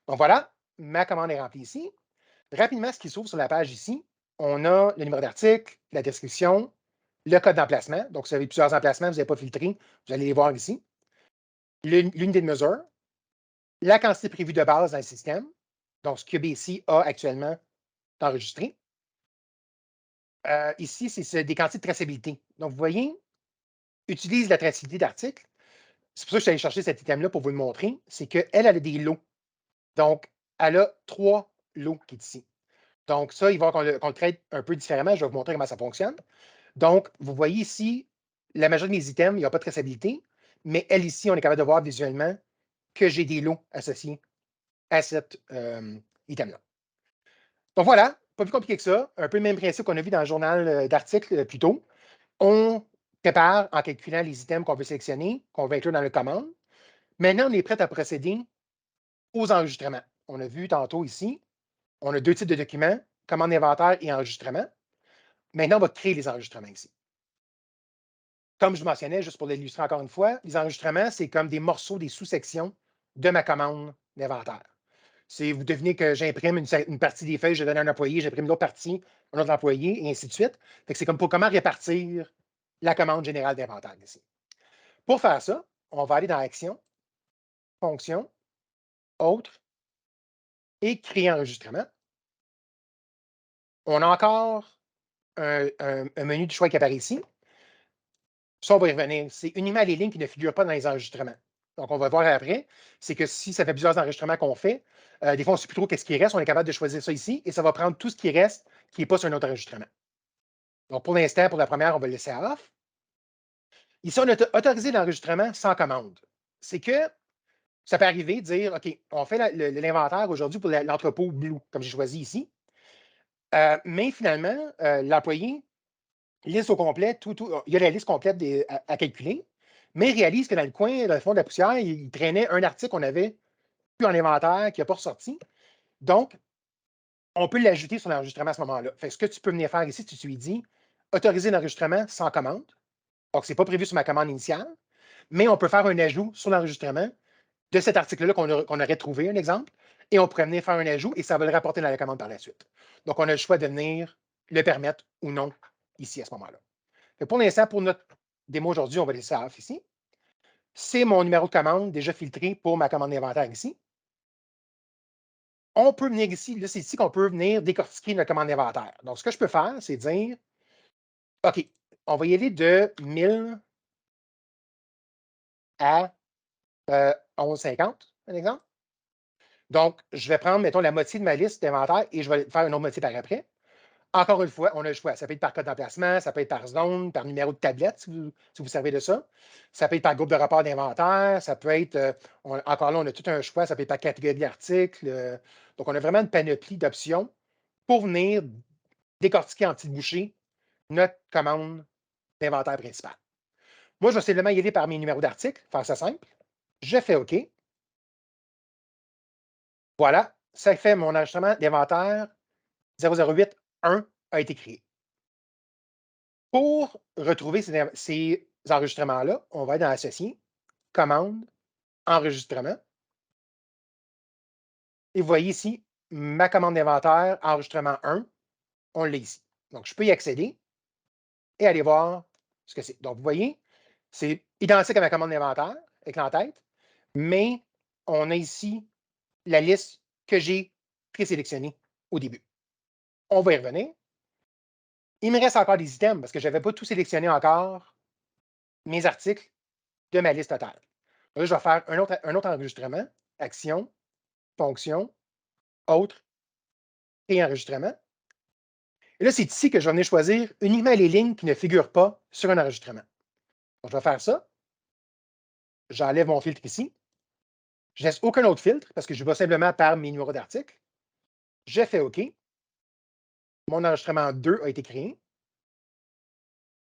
Donc, voilà, ma commande est remplie ici. Rapidement, ce qui s'ouvre sur la page ici, on a le numéro d'article, la description, le code d'emplacement. Donc, si vous avez plusieurs emplacements, vous n'avez pas filtré, vous allez les voir ici. L'unité de mesure, la quantité prévue de base dans le système, donc ce que BC a actuellement enregistré. Ici, c'est des quantités de traçabilité. Donc, vous voyez, utilise la traçabilité d'article. C'est pour ça que je suis allé chercher cet item-là pour vous le montrer. C'est qu'elle a des lots. Donc, elle a 3 lots qui est ici. Donc, ça, il va qu'on le traite un peu différemment. Je vais vous montrer comment ça fonctionne. Donc, vous voyez ici, la majorité de mes items, il n'y a pas de traçabilité, mais elle ici, on est capable de voir visuellement que j'ai des lots associés à cet item-là. Donc voilà, pas plus compliqué que ça. Un peu le même principe qu'on a vu dans le journal d'articles plus tôt. On prépare en calculant les items qu'on veut sélectionner, qu'on veut inclure dans la commande. Maintenant, on est prêt à procéder aux enregistrements. On a vu tantôt ici, on a 2 types de documents, commande d'inventaire et enregistrement. Maintenant, on va créer les enregistrements ici. Comme je mentionnais, juste pour l'illustrer encore une fois, les enregistrements, c'est comme des morceaux, des sous-sections de ma commande d'inventaire. C'est, vous devinez que j'imprime une partie des feuilles, je donne à un employé, j'imprime l'autre partie, un autre employé, et ainsi de suite. Fait que c'est comme pour comment répartir la commande générale d'inventaire ici. Pour faire ça, on va aller dans Action, Fonction, Autre et Créer enregistrement. On a encore un menu de choix qui apparaît ici. Ça, on va y revenir. C'est uniquement les lignes qui ne figurent pas dans les enregistrements. Donc, on va voir après. C'est que si ça fait plusieurs enregistrements qu'on fait, des fois, on ne sait plus trop qu'est-ce qui reste. On est capable de choisir ça ici et ça va prendre tout ce qui reste qui n'est pas sur un autre enregistrement. Donc, pour l'instant, pour la première, on va le laisser à off. Ici, on a autorisé l'enregistrement sans commande. C'est que ça peut arriver de dire, OK, on fait l'inventaire aujourd'hui pour l'entrepôt Blue, comme j'ai choisi ici. Mais finalement, l'employé liste au complet, il y a la liste complète à calculer, mais il réalise que dans le coin, dans le fond de la poussière, il traînait un article qu'on avait plus en inventaire, qui n'a pas ressorti. Donc, on peut l'ajouter sur l'enregistrement à ce moment-là. Fait que ce que tu peux venir faire ici, tu lui dis autoriser l'enregistrement sans commande. Donc, ce n'est pas prévu sur ma commande initiale, mais on peut faire un ajout sur l'enregistrement de cet article-là qu'on aurait trouvé, un exemple, et on pourrait venir faire un ajout et ça va le rapporter dans la commande par la suite. Donc, on a le choix de venir le permettre ou non ici à ce moment-là. Pour l'instant, pour notre démo aujourd'hui, on va laisser ça off ici. C'est mon numéro de commande déjà filtré pour ma commande d'inventaire ici. On peut venir ici, là, c'est ici qu'on peut venir décortiquer notre commande d'inventaire. Donc, ce que je peux faire, c'est dire, OK, on va y aller de 1000 à 1150, un exemple. Donc, je vais prendre, mettons, la moitié de ma liste d'inventaire et je vais faire une autre moitié par après. Encore une fois, on a le choix. Ça peut être par code d'emplacement, ça peut être par zone, par numéro de tablette, si vous servez de ça. Ça peut être par groupe de rapport d'inventaire, ça peut être, encore là, on a tout un choix, ça peut être par catégorie d'article. Donc, on a vraiment une panoplie d'options pour venir décortiquer en petites bouchées notre commande d'inventaire principale. Moi, je vais simplement y aller par mes numéros d'article, faire ça simple. Je fais OK. Voilà, ça fait mon enregistrement d'inventaire 008.1 a été créé. Pour retrouver ces enregistrements-là, on va être dans Associé, Commande, Enregistrement. Et vous voyez ici, ma commande d'inventaire, enregistrement 1, on l'a ici. Donc, je peux y accéder et aller voir ce que c'est. Donc, vous voyez, c'est identique à ma commande d'inventaire avec l'entête, mais on a ici la liste que j'ai présélectionnée au début. On va y revenir. Il me reste encore des items parce que je n'avais pas tout sélectionné encore mes articles de ma liste totale. Là, je vais faire un autre enregistrement, action, fonction, autre et enregistrement. Et là, c'est ici que je vais venir choisir uniquement les lignes qui ne figurent pas sur un enregistrement. Donc, je vais faire ça. J'enlève mon filtre ici. Je ne laisse aucun autre filtre parce que je vais simplement par mes numéros d'articles. Je fais OK. Mon enregistrement 2 a été créé.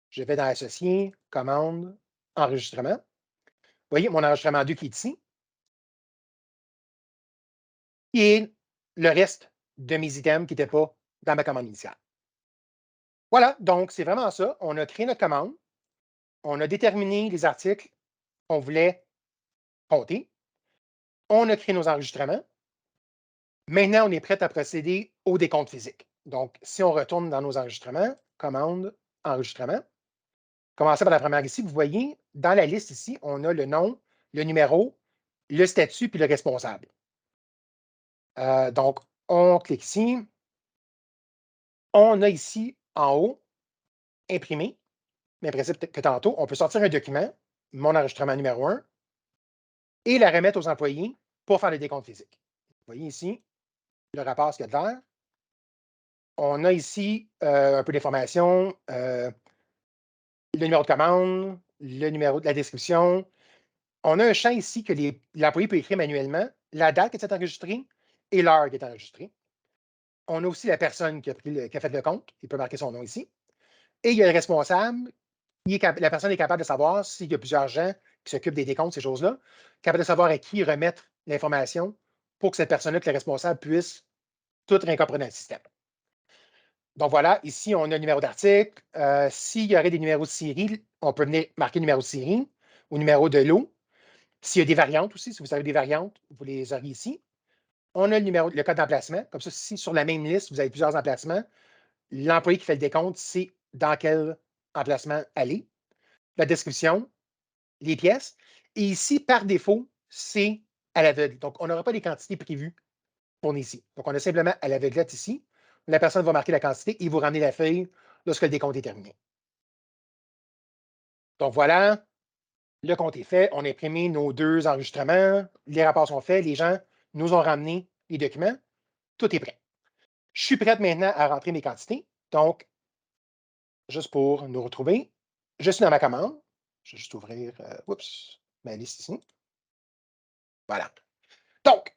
Je vais dans Associé, Commande, Enregistrement. Vous voyez, mon enregistrement 2 qui est ici. Et le reste de mes items qui n'étaient pas dans ma commande initiale. Voilà, donc c'est vraiment ça. On a créé notre commande. On a déterminé les articles qu'on voulait compter. On a créé nos enregistrements. Maintenant, on est prêt à procéder au décompte physique. Donc, si on retourne dans nos enregistrements, commande, enregistrement, commencer par la première ici, vous voyez, dans la liste ici, on a le nom, le numéro, le statut, puis le responsable. Donc, on clique ici. On a ici, en haut, imprimé. Même principe que tantôt, on peut sortir un document, mon enregistrement numéro 1, et la remettre aux employés pour faire le décompte physique. Vous voyez ici le rapport, ce qu'il y a de l'air. On a ici un peu d'informations, le numéro de commande, le numéro de la description. On a un champ ici que l'employé peut écrire manuellement, la date qui est enregistrée et l'heure qui est enregistrée. On a aussi la personne qui a fait le compte, il peut marquer son nom ici. Et il y a le responsable, la personne est capable de savoir s'il y a plusieurs gens qui s'occupent des décomptes, ces choses-là, capable de savoir à qui remettre l'information pour que cette personne-là, que le responsable, puisse tout réincorporer dans le système. Donc voilà, ici, on a le numéro d'article. S'il y aurait des numéros de série, on peut venir marquer le numéro de série ou numéro de lot. S'il y a des variantes aussi, si vous avez des variantes, vous les aurez ici. On a le code d'emplacement. Comme ça, si sur la même liste, vous avez plusieurs emplacements, l'employé qui fait le décompte sait dans quel emplacement aller. La description, les pièces. Et ici, par défaut, c'est à l'aveugle. Donc, on n'aura pas les quantités prévues pour ici. Donc, on a simplement à l'aveuglette ici. La personne va marquer la quantité et vous ramener la feuille lorsque le décompte est terminé. Donc, voilà, le compte est fait. On a imprimé nos 2 enregistrements. Les rapports sont faits. Les gens nous ont ramené les documents. Tout est prêt. Je suis prête maintenant à rentrer mes quantités. Donc, juste pour nous retrouver, je suis dans ma commande. Je vais juste ouvrir ma liste ici. Voilà. Donc,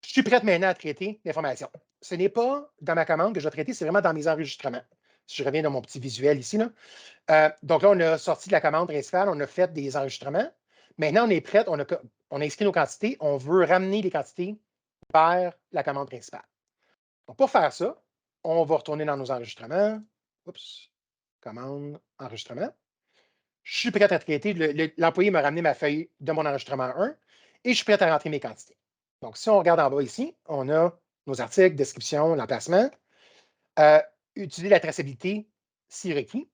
je suis prête maintenant à traiter l'information. Ce n'est pas dans ma commande que je vais traiter, c'est vraiment dans mes enregistrements. Si je reviens dans mon petit visuel ici, là. Donc là, on a sorti de la commande principale, on a fait des enregistrements. Maintenant, on est prête, on a inscrit nos quantités, on veut ramener les quantités vers la commande principale. Donc, pour faire ça, on va retourner dans nos enregistrements. Oups, commande, enregistrement. Je suis prêt à traiter. L'employé m'a ramené ma feuille de mon enregistrement 1 et je suis prêt à rentrer mes quantités. Donc, si on regarde en bas ici, on a nos articles, description, l'emplacement. Utiliser la traçabilité si requis.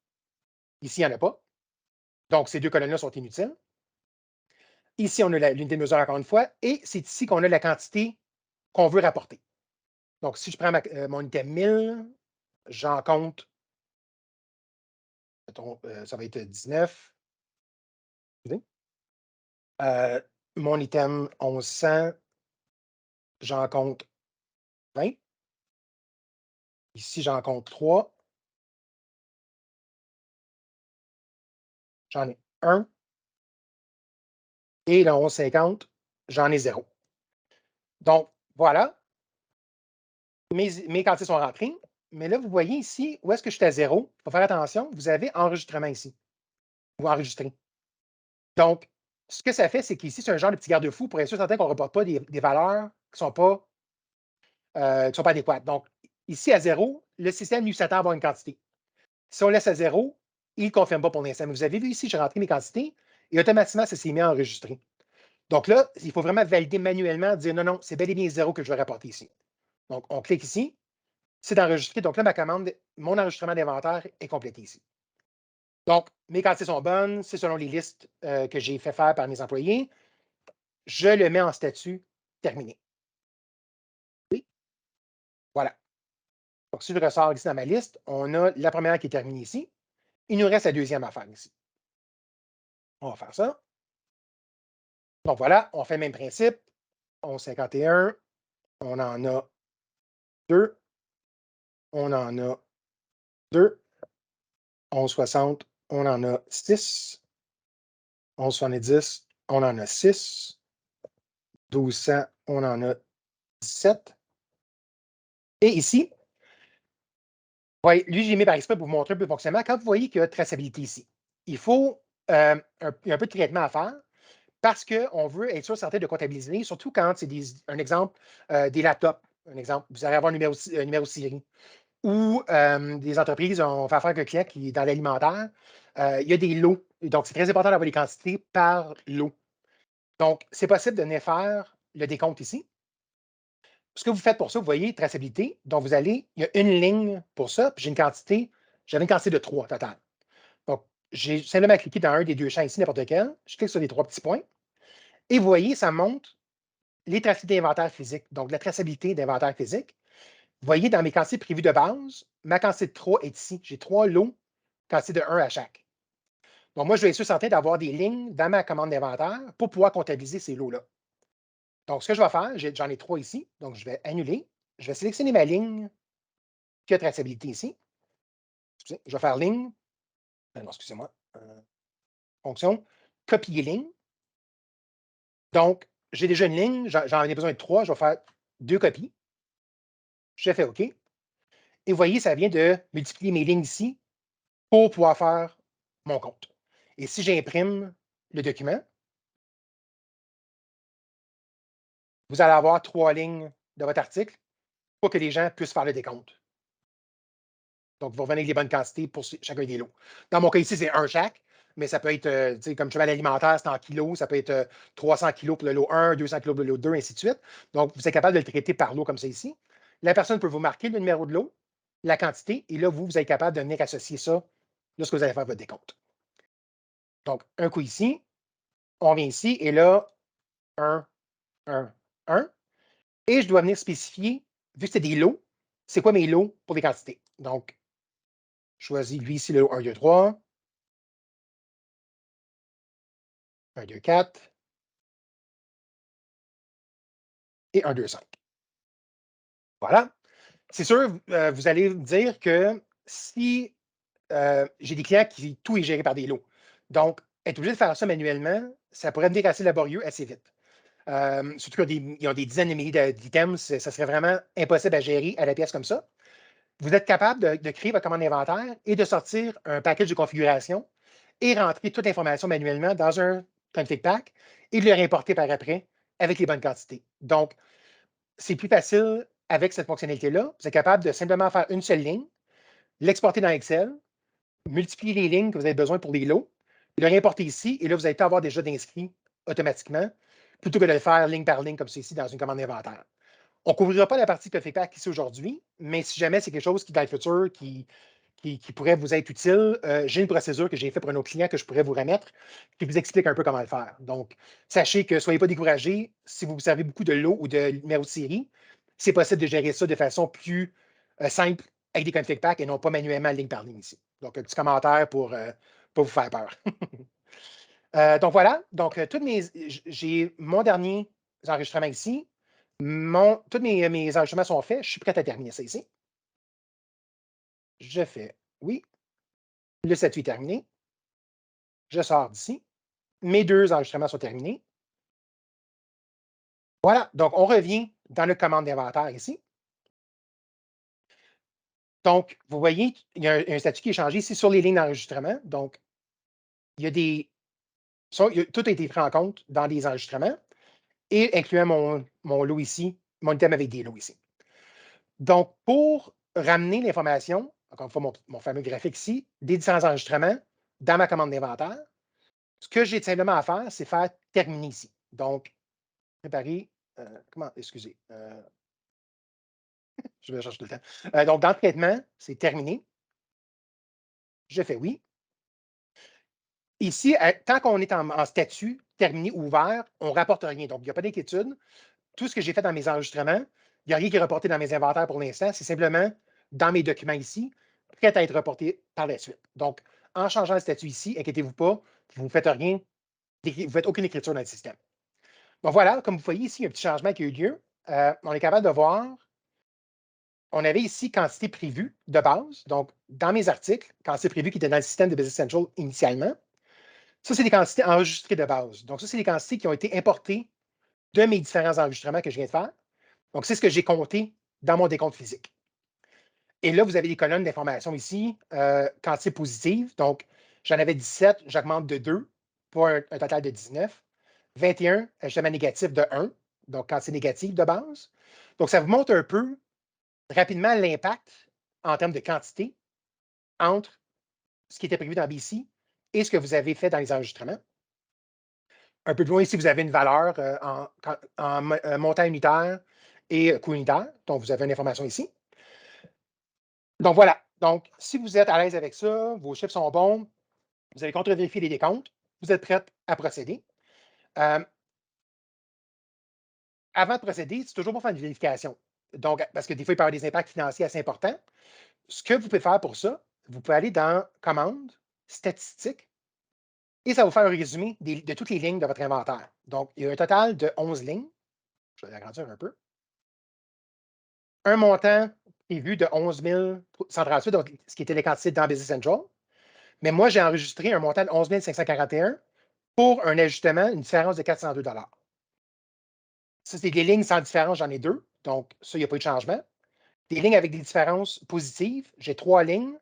Ici, il n'y en a pas. Donc, ces 2 colonnes-là sont inutiles. Ici, on a l'unité de mesure encore une fois. Et c'est ici qu'on a la quantité qu'on veut rapporter. Donc, si je prends mon item 1000, j'en compte, mettons, ça va être 19. Mon item 1100, j'en compte 20. Ici, j'en compte 3. J'en ai 1. Et le 1150, j'en ai 0. Donc, voilà. Mes quantités sont rentrées. Mais là, vous voyez ici, où est-ce que je suis à 0? Il faut faire attention. Vous avez enregistrement ici. Ou enregistré. Donc, ce que ça fait, c'est qu'ici, c'est un genre de petit garde-fou pour être sûr certain qu'on ne reporte pas des valeurs qui ne sont pas adéquates. Donc, ici, à 0, le système lui s'attend à avoir une quantité. Si on laisse à 0, il ne confirme pas pour l'instant. Mais vous avez vu ici, j'ai rentré mes quantités et automatiquement, ça s'est mis à enregistrer. Donc là, il faut vraiment valider manuellement, dire non, non, c'est bel et bien 0 que je vais rapporter ici. Donc, on clique ici, c'est enregistré. Donc là, ma commande, mon enregistrement d'inventaire est complété ici. Donc, mes quantités sont bonnes, c'est selon les listes que j'ai fait faire par mes employés. Je le mets en statut terminé. Oui. Voilà. Donc, si je ressors ici dans ma liste, on a la première qui est terminée ici. Il nous reste la deuxième à faire ici. On va faire ça. Donc voilà, on fait le même principe. 1151, on en a 2. On en a 2. 1160, on en a 6. 1170, on en a 6. 1200, on en a 17. Et ici, ouais, lui, j'ai mis par exprès pour vous montrer un peu le fonctionnement. Quand vous voyez qu'il y a traçabilité ici, il faut il y a un peu de traitement à faire parce qu'on veut être sûr certain de comptabiliser, surtout quand c'est un exemple, des laptops. un exemple, vous allez avoir un numéro série. Ou des entreprises, on fait affaire avec un client qui est dans l'alimentaire. Il y a des lots. Donc, c'est très important d'avoir les quantités par lot. Donc, c'est possible de venir faire le décompte ici. Ce que vous faites pour ça, vous voyez, traçabilité. Donc, il y a une ligne pour ça, puis j'avais une quantité de 3 total. Donc, j'ai simplement cliqué dans un des deux champs ici, n'importe lequel. Je clique sur les 3 petits points. Et vous voyez, ça montre les traçabilités d'inventaire physique. Donc, la traçabilité d'inventaire physique. Vous voyez, dans mes quantités prévues de base, ma quantité de 3 est ici. J'ai 3 lots, quantité de 1 à chaque. Donc, moi, je vais être sûr certain d'avoir des lignes dans ma commande d'inventaire pour pouvoir comptabiliser ces lots-là. Donc, ce que je vais faire, j'en ai 3 ici. Donc, je vais annuler. Je vais sélectionner ma ligne qui a traçabilité ici. Excusez, je vais faire ligne. Non, excusez-moi. Fonction, copier ligne. Donc, j'ai déjà une ligne. J'en ai besoin de 3. Je vais faire 2 copies. Je fais OK. Et vous voyez, ça vient de multiplier mes lignes ici pour pouvoir faire mon compte. Et si j'imprime le document, vous allez avoir 3 lignes de votre article pour que les gens puissent faire le décompte. Donc, vous revenez avec les bonnes quantités pour chacun des lots. Dans mon cas ici, c'est un chaque, mais ça peut être, comme cheval alimentaire, c'est en kilos, ça peut être 300 kilos pour le lot 1, 200 kilos pour le lot 2, ainsi de suite. Donc, vous êtes capable de le traiter par lot comme ça ici. La personne peut vous marquer le numéro de lot, la quantité, et là, vous êtes capable de venir associer ça lorsque vous allez faire votre décompte. Donc, un coup ici, on vient ici, et là, 1, 1, 1. Et je dois venir spécifier, vu que c'est des lots, c'est quoi mes lots pour les quantités. Donc, je choisis lui ici le lot 1, 2, 3. 1, 2, 4. Et 1, 2, 5. Voilà. C'est sûr, vous allez me dire que si j'ai des clients qui tout est géré par des lots. Donc, être obligé de faire ça manuellement, ça pourrait devenir assez laborieux assez vite. Surtout qu'ils ont des dizaines de milliers d'items, ça serait vraiment impossible à gérer à la pièce comme ça. Vous êtes capable de créer votre commande d'inventaire et de sortir un package de configuration et rentrer toute l'information manuellement dans un config pack et de le réimporter par après avec les bonnes quantités. Donc, c'est plus facile avec cette fonctionnalité-là. Vous êtes capable de simplement faire une seule ligne, l'exporter dans Excel, multiplier les lignes que vous avez besoin pour les lots, le réimporter ici, et là, vous allez avoir déjà d'inscrits automatiquement, plutôt que de le faire ligne par ligne comme ceci dans une commande d'inventaire. On ne couvrira pas la partie Config Pack ici aujourd'hui, mais si jamais c'est quelque chose qui, dans le futur, qui pourrait vous être utile, j'ai une procédure que j'ai faite pour un autre client que je pourrais vous remettre qui vous explique un peu comment le faire. Donc, sachez que soyez pas découragés. Si vous savez beaucoup de lots ou de numéros de série, c'est possible de gérer ça de façon plus simple avec des config packs et non pas manuellement ligne par ligne ici. Donc, un petit commentaire pour pas vous faire peur. Donc, voilà. Donc, j'ai mon dernier enregistrement ici. Tous mes enregistrements sont faits. Je suis prêt à terminer ça ici. Je fais oui. Le statut est terminé. Je sors d'ici. Mes 2 enregistrements sont terminés. Voilà, donc on revient dans le commande d'inventaire ici. Donc, vous voyez, il y a un statut qui est changé ici sur les lignes d'enregistrement. Donc, il y a tout a été pris en compte dans les enregistrements et incluant mon lot ici, mon item avec des lots ici. Donc, pour ramener l'information, encore une fois, mon fameux graphique ici, des différents enregistrements dans ma commande d'inventaire, ce que j'ai simplement à faire, c'est faire terminer ici. Donc, préparer, excusez, je vais chercher tout le temps. Donc, dans le traitement, c'est terminé. Je fais oui. Ici, tant qu'on est en statut terminé ou ouvert, on ne rapporte rien. Donc, il n'y a pas d'inquiétude. Tout ce que j'ai fait dans mes enregistrements, il n'y a rien qui est reporté dans mes inventaires pour l'instant. C'est simplement dans mes documents ici, prêt à être reporté par la suite. Donc, en changeant le statut ici, inquiétez-vous pas, vous ne faites rien, vous ne faites aucune écriture dans le système. Donc voilà, comme vous voyez ici, il y a un petit changement qui a eu lieu. On est capable de voir, on avait ici quantité prévue de base. Donc, dans mes articles, quantité prévue qui était dans le système de Business Central initialement. Ça, c'est des quantités enregistrées de base. Donc, ça, c'est des quantités qui ont été importées de mes différents enregistrements que je viens de faire. Donc, c'est ce que j'ai compté dans mon décompte physique. Et là, vous avez des colonnes d'informations ici, quantité positive. Donc, j'en avais 17, j'augmente de 2 pour un total de 19. 21, ajustement négatif de 1, donc quantité négative de base. Donc, ça vous montre un peu rapidement l'impact en termes de quantité entre ce qui était prévu dans BC et ce que vous avez fait dans les enregistrements. Un peu plus loin ici, vous avez une valeur en montant unitaire et coût unitaire. Donc, vous avez une information ici. Donc, voilà. Donc, si vous êtes à l'aise avec ça, vos chiffres sont bons, vous avez contre-vérifié les décomptes, vous êtes prêt à procéder. Avant de procéder, c'est toujours pour faire une vérification. Donc, parce que des fois, il peut y avoir des impacts financiers assez importants. Ce que vous pouvez faire pour ça, vous pouvez aller dans Commandes, Statistiques, et ça va vous faire un résumé de toutes les lignes de votre inventaire. Donc, il y a un total de 11 lignes. Je vais l'agrandir un peu. Un montant prévu de 11 138, donc ce qui était les quantités dans Business Central. Mais moi, j'ai enregistré un montant de 11 541 pour un ajustement, une différence de 402 $. Ça, c'est des lignes sans différence, j'en ai deux. Donc, ça, il n'y a pas eu de changement. Des lignes avec des différences positives, j'ai 3 lignes.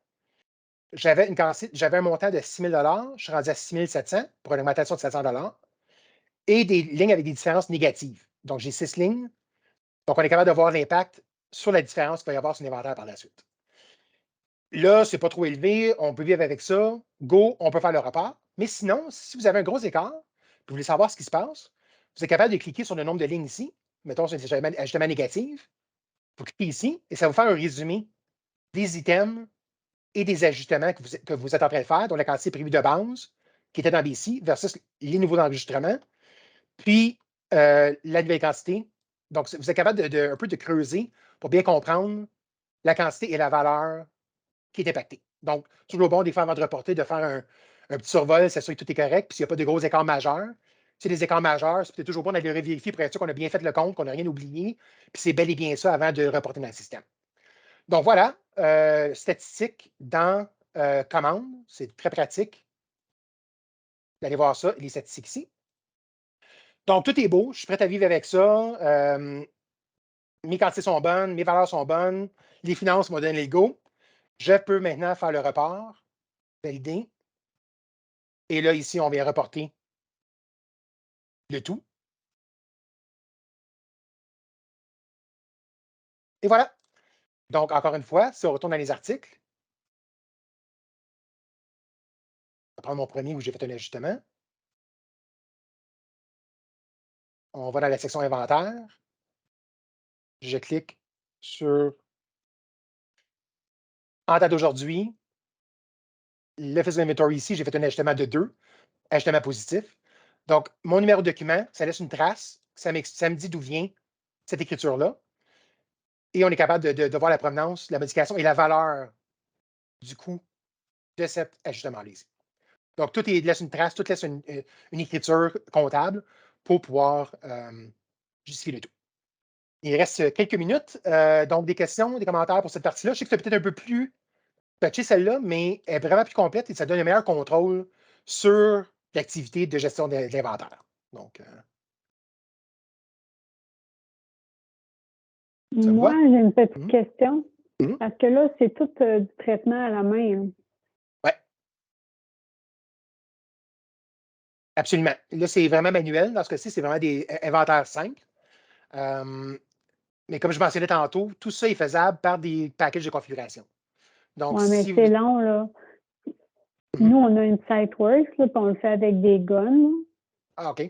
J'avais un montant de 6 000 $, je suis rendu à 6 700 pour une augmentation de 700 $. Et des lignes avec des différences négatives. Donc, j'ai 6 lignes. Donc, on est capable de voir l'impact sur la différence qu'il va y avoir sur l'inventaire par la suite. Là, ce n'est pas trop élevé, on peut vivre avec ça. Go, on peut faire le report. Mais sinon, si vous avez un gros écart, puis vous voulez savoir ce qui se passe, vous êtes capable de cliquer sur le nombre de lignes ici. Mettons, c'est un ajustement négatif. Vous cliquez ici et ça va vous faire un résumé des items et des ajustements que vous êtes en train de faire, dont la quantité prévue de base, qui était dans BC, versus les nouveaux enregistrements, puis la nouvelle quantité. Donc, vous êtes capable un peu de creuser pour bien comprendre la quantité et la valeur qui est impactée. Donc, toujours bon, des fois, avant de reporter, de faire un petit survol, s'assurer que tout est correct, puis s'il n'y a pas de gros écarts majeurs. Si des écarts majeurs, c'est toujours bon d'aller revérifier pour être sûr qu'on a bien fait le compte, qu'on n'a rien oublié, puis c'est bel et bien ça avant de reporter dans le système. Donc voilà, statistiques dans Commande, c'est très pratique d'aller voir ça, les statistiques ici. Donc tout est beau, je suis prêt à vivre avec ça. Mes quantités sont bonnes, mes valeurs sont bonnes, les finances m'ont donné le go. Je peux maintenant faire le report, valider. Et là, ici, on vient reporter le tout. Et voilà. Donc, encore une fois, si on retourne dans les articles, je vais prendre mon premier où j'ai fait un ajustement. On va dans la section inventaire. Je clique sur en date d'aujourd'hui, le physical inventory ici, j'ai fait un ajustement de 2, ajustement positif. Donc, mon numéro de document, ça laisse une trace, ça me dit d'où vient cette écriture-là. Et on est capable de voir la provenance, la modification et la valeur du coût de cet ajustement-là ici. Donc, tout laisse une trace, tout laisse une écriture comptable pour pouvoir justifier le tout. Il reste quelques minutes. Donc, des questions, des commentaires pour cette partie-là. Je sais que c'est peut-être un peu plus patché celle-là, mais elle est vraiment plus complète et ça donne un meilleur contrôle sur l'activité de gestion de l'inventaire. Donc, ça vous Moi, va? j'ai une petite question. Mhm. Parce que là, c'est tout du traitement à la main. Hein. Oui, absolument. Là, c'est vraiment manuel. Dans ce cas-ci, c'est vraiment des inventaires simples. Mais comme je mentionnais tantôt, tout ça est faisable par des packages de configuration. Donc, Oui, mais si c'est vous... long, là. Mhm. Nous, on a une SiteWorks, là, puis on le fait avec des guns. Ah, OK.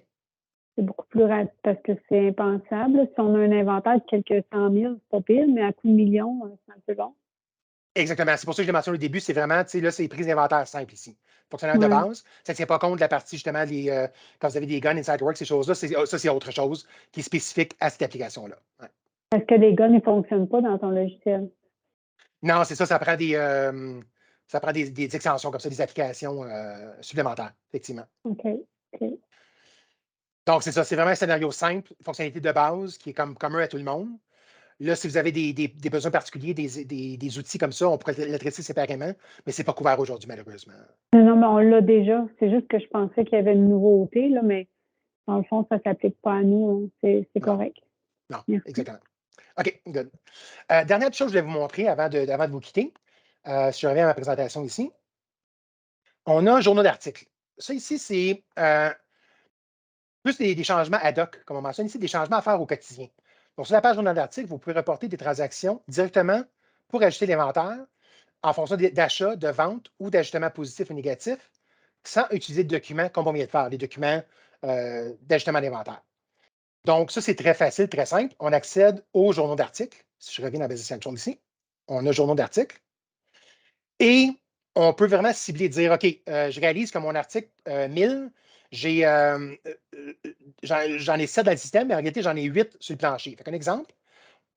C'est beaucoup plus rapide parce que c'est impensable. Si on a un inventaire de quelques 100 000, c'est pas pire, mais à coup de millions, c'est un peu long. Exactement. C'est pour ça que je l'ai mentionné au début, c'est vraiment, tu sais, là, c'est les prises d'inventaire simples ici. Fonctionnaire de Ouais. base. Ça ne tient pas compte de la partie, justement, quand vous avez des guns, inside work, ces choses-là, ça, c'est autre chose qui est spécifique à cette application-là. Ouais. Parce que les guns ne fonctionnent pas dans ton logiciel. Non, c'est ça, ça prend des extensions comme ça, des applications supplémentaires, effectivement. OK. OK. Donc, c'est ça, c'est vraiment un scénario simple, fonctionnalité de base qui est commun à tout le monde. Là, si vous avez des besoins particuliers, des outils comme ça, on pourrait le traiter séparément, mais ce n'est pas couvert aujourd'hui, malheureusement. Non, mais on l'a déjà. C'est juste que je pensais qu'il y avait une nouveauté, là, mais dans le fond, ça ne s'applique pas à nous. Hein. C'est Non, correct. non, Merci. exactement. OK, good. Dernière chose que je vais vous montrer avant de vous quitter, si je reviens à ma présentation ici. On a un journal d'articles. Ça ici, c'est plus des changements ad hoc, comme on mentionne ici, des changements à faire au quotidien. Donc, sur la page journal d'article, vous pouvez reporter des transactions directement pour ajouter l'inventaire en fonction d'achats, de ventes ou d'ajustements positifs ou négatifs, sans utiliser de documents comme on vient de faire, des documents d'ajustement d'inventaire. Donc, ça, c'est très facile, très simple. On accède aux journaux d'articles. Si je reviens dans Business Central ici, on a journaux d'articles. Et on peut vraiment cibler et dire, OK, je réalise que mon article 1000, j'en ai 7 dans le système, mais en réalité, j'en ai 8 sur le plancher. Fait qu'un exemple,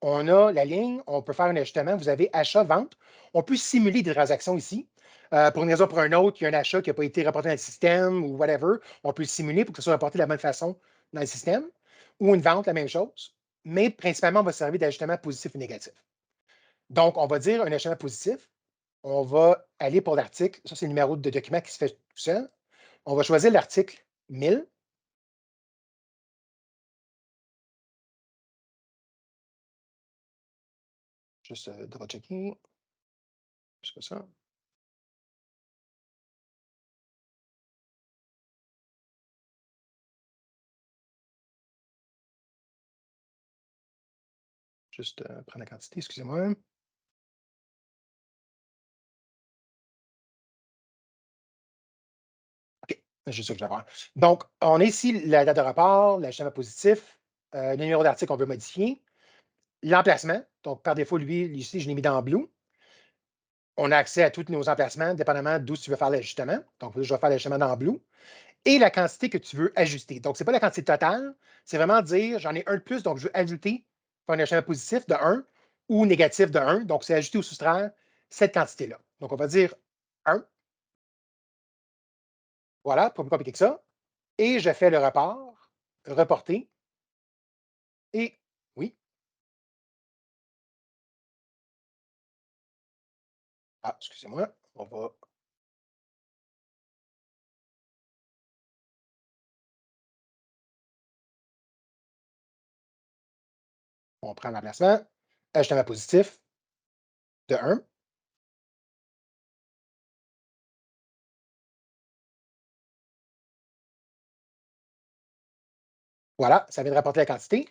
on a la ligne, on peut faire un ajustement. Vous avez achat-vente. On peut simuler des transactions ici. Pour une raison ou pour une autre, il y a un achat qui n'a pas été rapporté dans le système ou whatever. On peut le simuler pour que ce soit rapporté de la bonne façon dans le système. Ou une vente, la même chose. Mais principalement, on va servir d'ajustement positif ou négatif. Donc, on va dire un ajustement positif. On va aller pour l'article. Ça, c'est le numéro de document qui se fait tout seul. On va choisir l'article 1000. Juste double-checker. Je fais ça. Juste prendre la quantité, excusez-moi. OK, c'est ça que je vais faire. Donc, on a ici la date de rapport, l'ajustement positif, le numéro d'article qu'on veut modifier, l'emplacement. Donc, par défaut, lui, ici, je l'ai mis dans blue. On a accès à tous nos emplacements, dépendamment d'où tu veux faire l'ajustement. Donc, je vais faire l'ajustement dans blue. Et la quantité que tu veux ajuster. Donc, ce n'est pas la quantité totale, c'est vraiment dire j'en ai un de plus, donc je veux ajouter un ajustement positif de 1 ou négatif de 1. Donc, c'est ajouter ou soustraire cette quantité-là. Donc, on va dire 1. Voilà, pas plus compliqué que ça. Et je fais le report, reporter. Et oui. Ah, excusez-moi. On prend l'emplacement. Ajustement positif de 1. Voilà, ça vient de rapporter la quantité.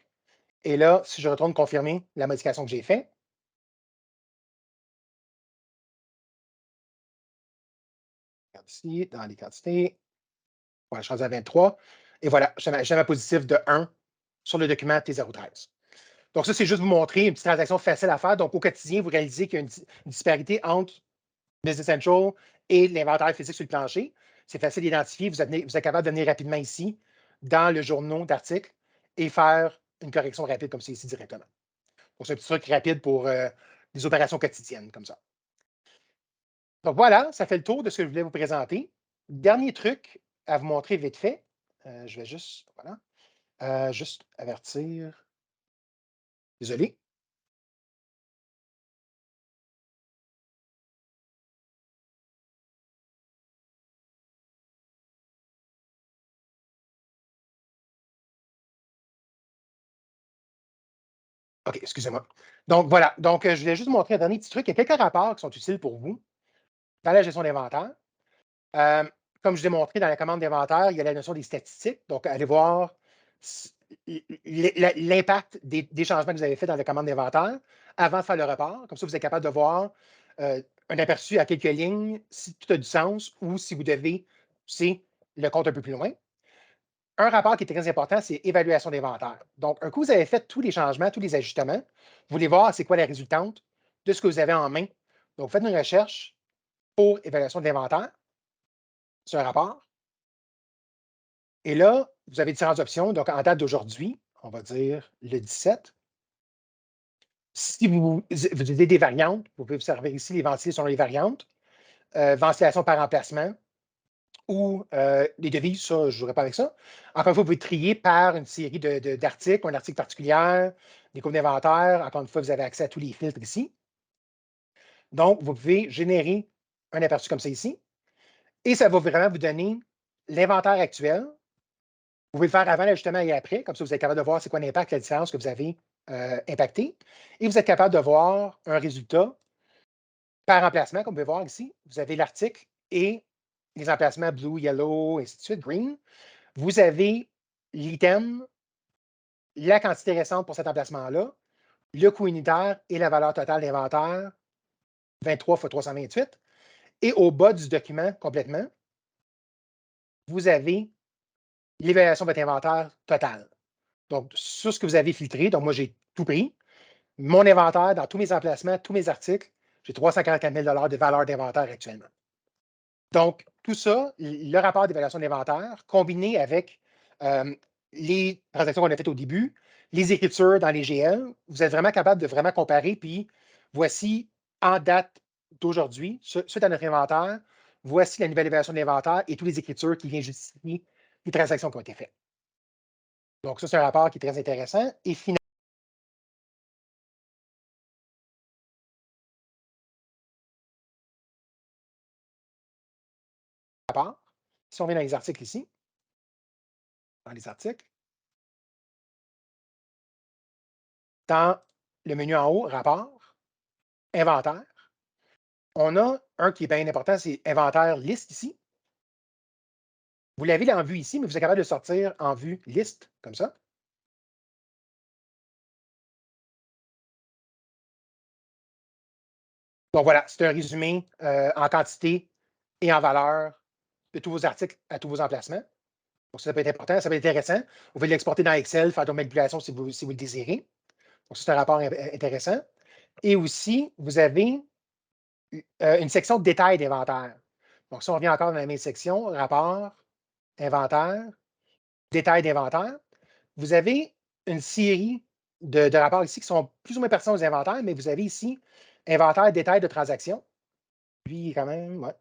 Et là, si je retourne confirmer la modification que j'ai faite, ici, dans les quantités, voilà, je suis rendu à 23. Et voilà, j'ai un positif de 1 sur le document T013. Donc, ça, c'est juste vous montrer une petite transaction facile à faire. Donc, au quotidien, vous réalisez qu'il y a une disparité entre Business Central et l'inventaire physique sur le plancher. C'est facile d'identifier. Vous êtes capable de venir rapidement ici, dans le journal d'articles, et faire une correction rapide comme c'est ici directement. Donc, c'est un petit truc rapide pour des opérations quotidiennes comme ça. Donc, voilà, ça fait le tour de ce que je voulais vous présenter. Dernier truc à vous montrer vite fait. Je vais juste, voilà, juste avertir. Désolé. OK, excusez-moi. Donc, voilà. Donc, je voulais juste vous montrer un dernier petit truc. Il y a quelques rapports qui sont utiles pour vous dans la gestion d'inventaire. Euh, Comme je l'ai montré dans la commande d'inventaire, il y a la notion des statistiques. Donc, allez voir l'impact des changements que vous avez faits dans la commande d'inventaire avant de faire le report. Comme ça, vous êtes capable de voir un aperçu à quelques lignes, si tout a du sens ou si vous devez pousser le compte un peu plus loin. Un rapport qui est très important, c'est évaluation d'inventaire. Donc, un coup, vous avez fait tous les changements, tous les ajustements, vous voulez voir c'est quoi la résultante de ce que vous avez en main. Donc, vous faites une recherche pour évaluation d'inventaire sur un rapport. Et là, vous avez différentes options. Donc, en date d'aujourd'hui, on va dire le 17. Si vous avez des variantes, vous pouvez observer ici les ventilés selon les variantes. Ventilation par emplacement ou les devises, ça, je ne jouerai pas avec ça. Encore une fois, vous pouvez trier par une série d'articles, un article particulier, des codes d'inventaire. Encore une fois, vous avez accès à tous les filtres ici. Donc, vous pouvez générer un aperçu comme ça ici. Et ça va vraiment vous donner l'inventaire actuel. Vous pouvez le faire avant l'ajustement et après. Comme ça, vous êtes capable de voir c'est quoi l'impact, la différence que vous avez impacté. Et vous êtes capable de voir un résultat par emplacement, comme vous pouvez voir ici. Vous avez l'article et les emplacements blue, yellow, ainsi de suite, green. Vous avez l'item, la quantité récente pour cet emplacement-là, le coût unitaire et la valeur totale d'inventaire, 23 x 328. Et au bas du document complètement, vous avez l'évaluation de votre inventaire total. Donc, sur ce que vous avez filtré, donc moi, j'ai tout pris. Mon inventaire, dans tous mes emplacements, tous mes articles, j'ai 344 000 de valeur d'inventaire actuellement. Donc, tout ça, le rapport d'évaluation d'inventaire, combiné avec les transactions qu'on a faites au début, les écritures dans les GL, vous êtes vraiment capable de vraiment comparer. Puis, voici, en date d'aujourd'hui, suite à notre inventaire, voici la nouvelle évaluation de l'inventaire et toutes les écritures qui viennent justifier les transactions qui ont été faites. Donc, ça, c'est un rapport qui est très intéressant. Et finalement, rapport, si on vient dans les articles ici, dans les articles, dans le menu en haut, rapport, inventaire, on a un qui est bien important, c'est inventaire liste ici. Vous l'avez en vue ici, mais vous êtes capable de sortir en vue liste, comme ça. Donc voilà, c'est un résumé en quantité et en valeur de tous vos articles à tous vos emplacements. Donc ça peut être important, ça peut être intéressant. Vous pouvez l'exporter dans Excel, faire de manipulation si vous le désirez. Donc c'est un rapport intéressant. Et aussi, vous avez une section de détails d'inventaire. Donc si on revient encore dans la même section, rapport, inventaire, détails d'inventaire, vous avez une série de rapports ici qui sont plus ou moins pertinents aux inventaires, mais vous avez ici inventaire, détail de transactions. Lui, quand même, ouais.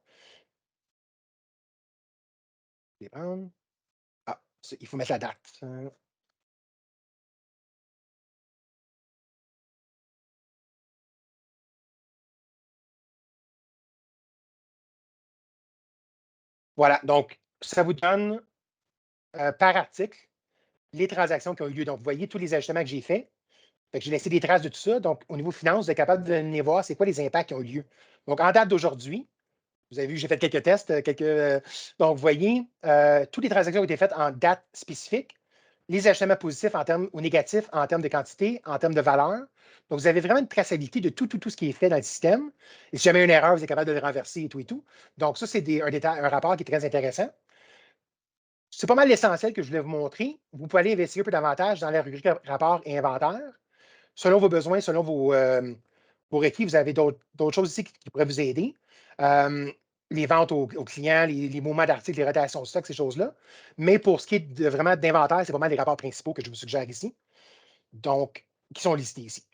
Ah, il faut mettre la date. Voilà, donc ça vous donne par article les transactions qui ont eu lieu. Donc, vous voyez tous les ajustements que j'ai faits. J'ai laissé des traces de tout ça. Donc, au niveau finance, vous êtes capable de venir voir c'est quoi les impacts qui ont eu lieu. Donc, en date d'aujourd'hui, vous avez vu, j'ai fait quelques tests, donc, vous voyez, toutes les transactions ont été faites en date spécifique, les ajustements positifs en termes ou négatifs en termes de quantité, en termes de valeur. Donc, vous avez vraiment une traçabilité de tout ce qui est fait dans le système. Et si jamais il y a une erreur, vous êtes capable de le renverser et tout et tout. Donc, ça, c'est un rapport qui est très intéressant. C'est pas mal l'essentiel que je voulais vous montrer. Vous pouvez aller investiguer un peu davantage dans la rubrique rapport et inventaire. Selon vos besoins, selon vos requis, vous avez d'autres choses ici qui pourraient vous aider. Les ventes aux clients, les mouvements d'articles, les rotations de stock, ces choses-là. Mais pour ce qui est vraiment d'inventaire, c'est pas mal les rapports principaux que je vous suggère ici. Donc, qui sont listés ici.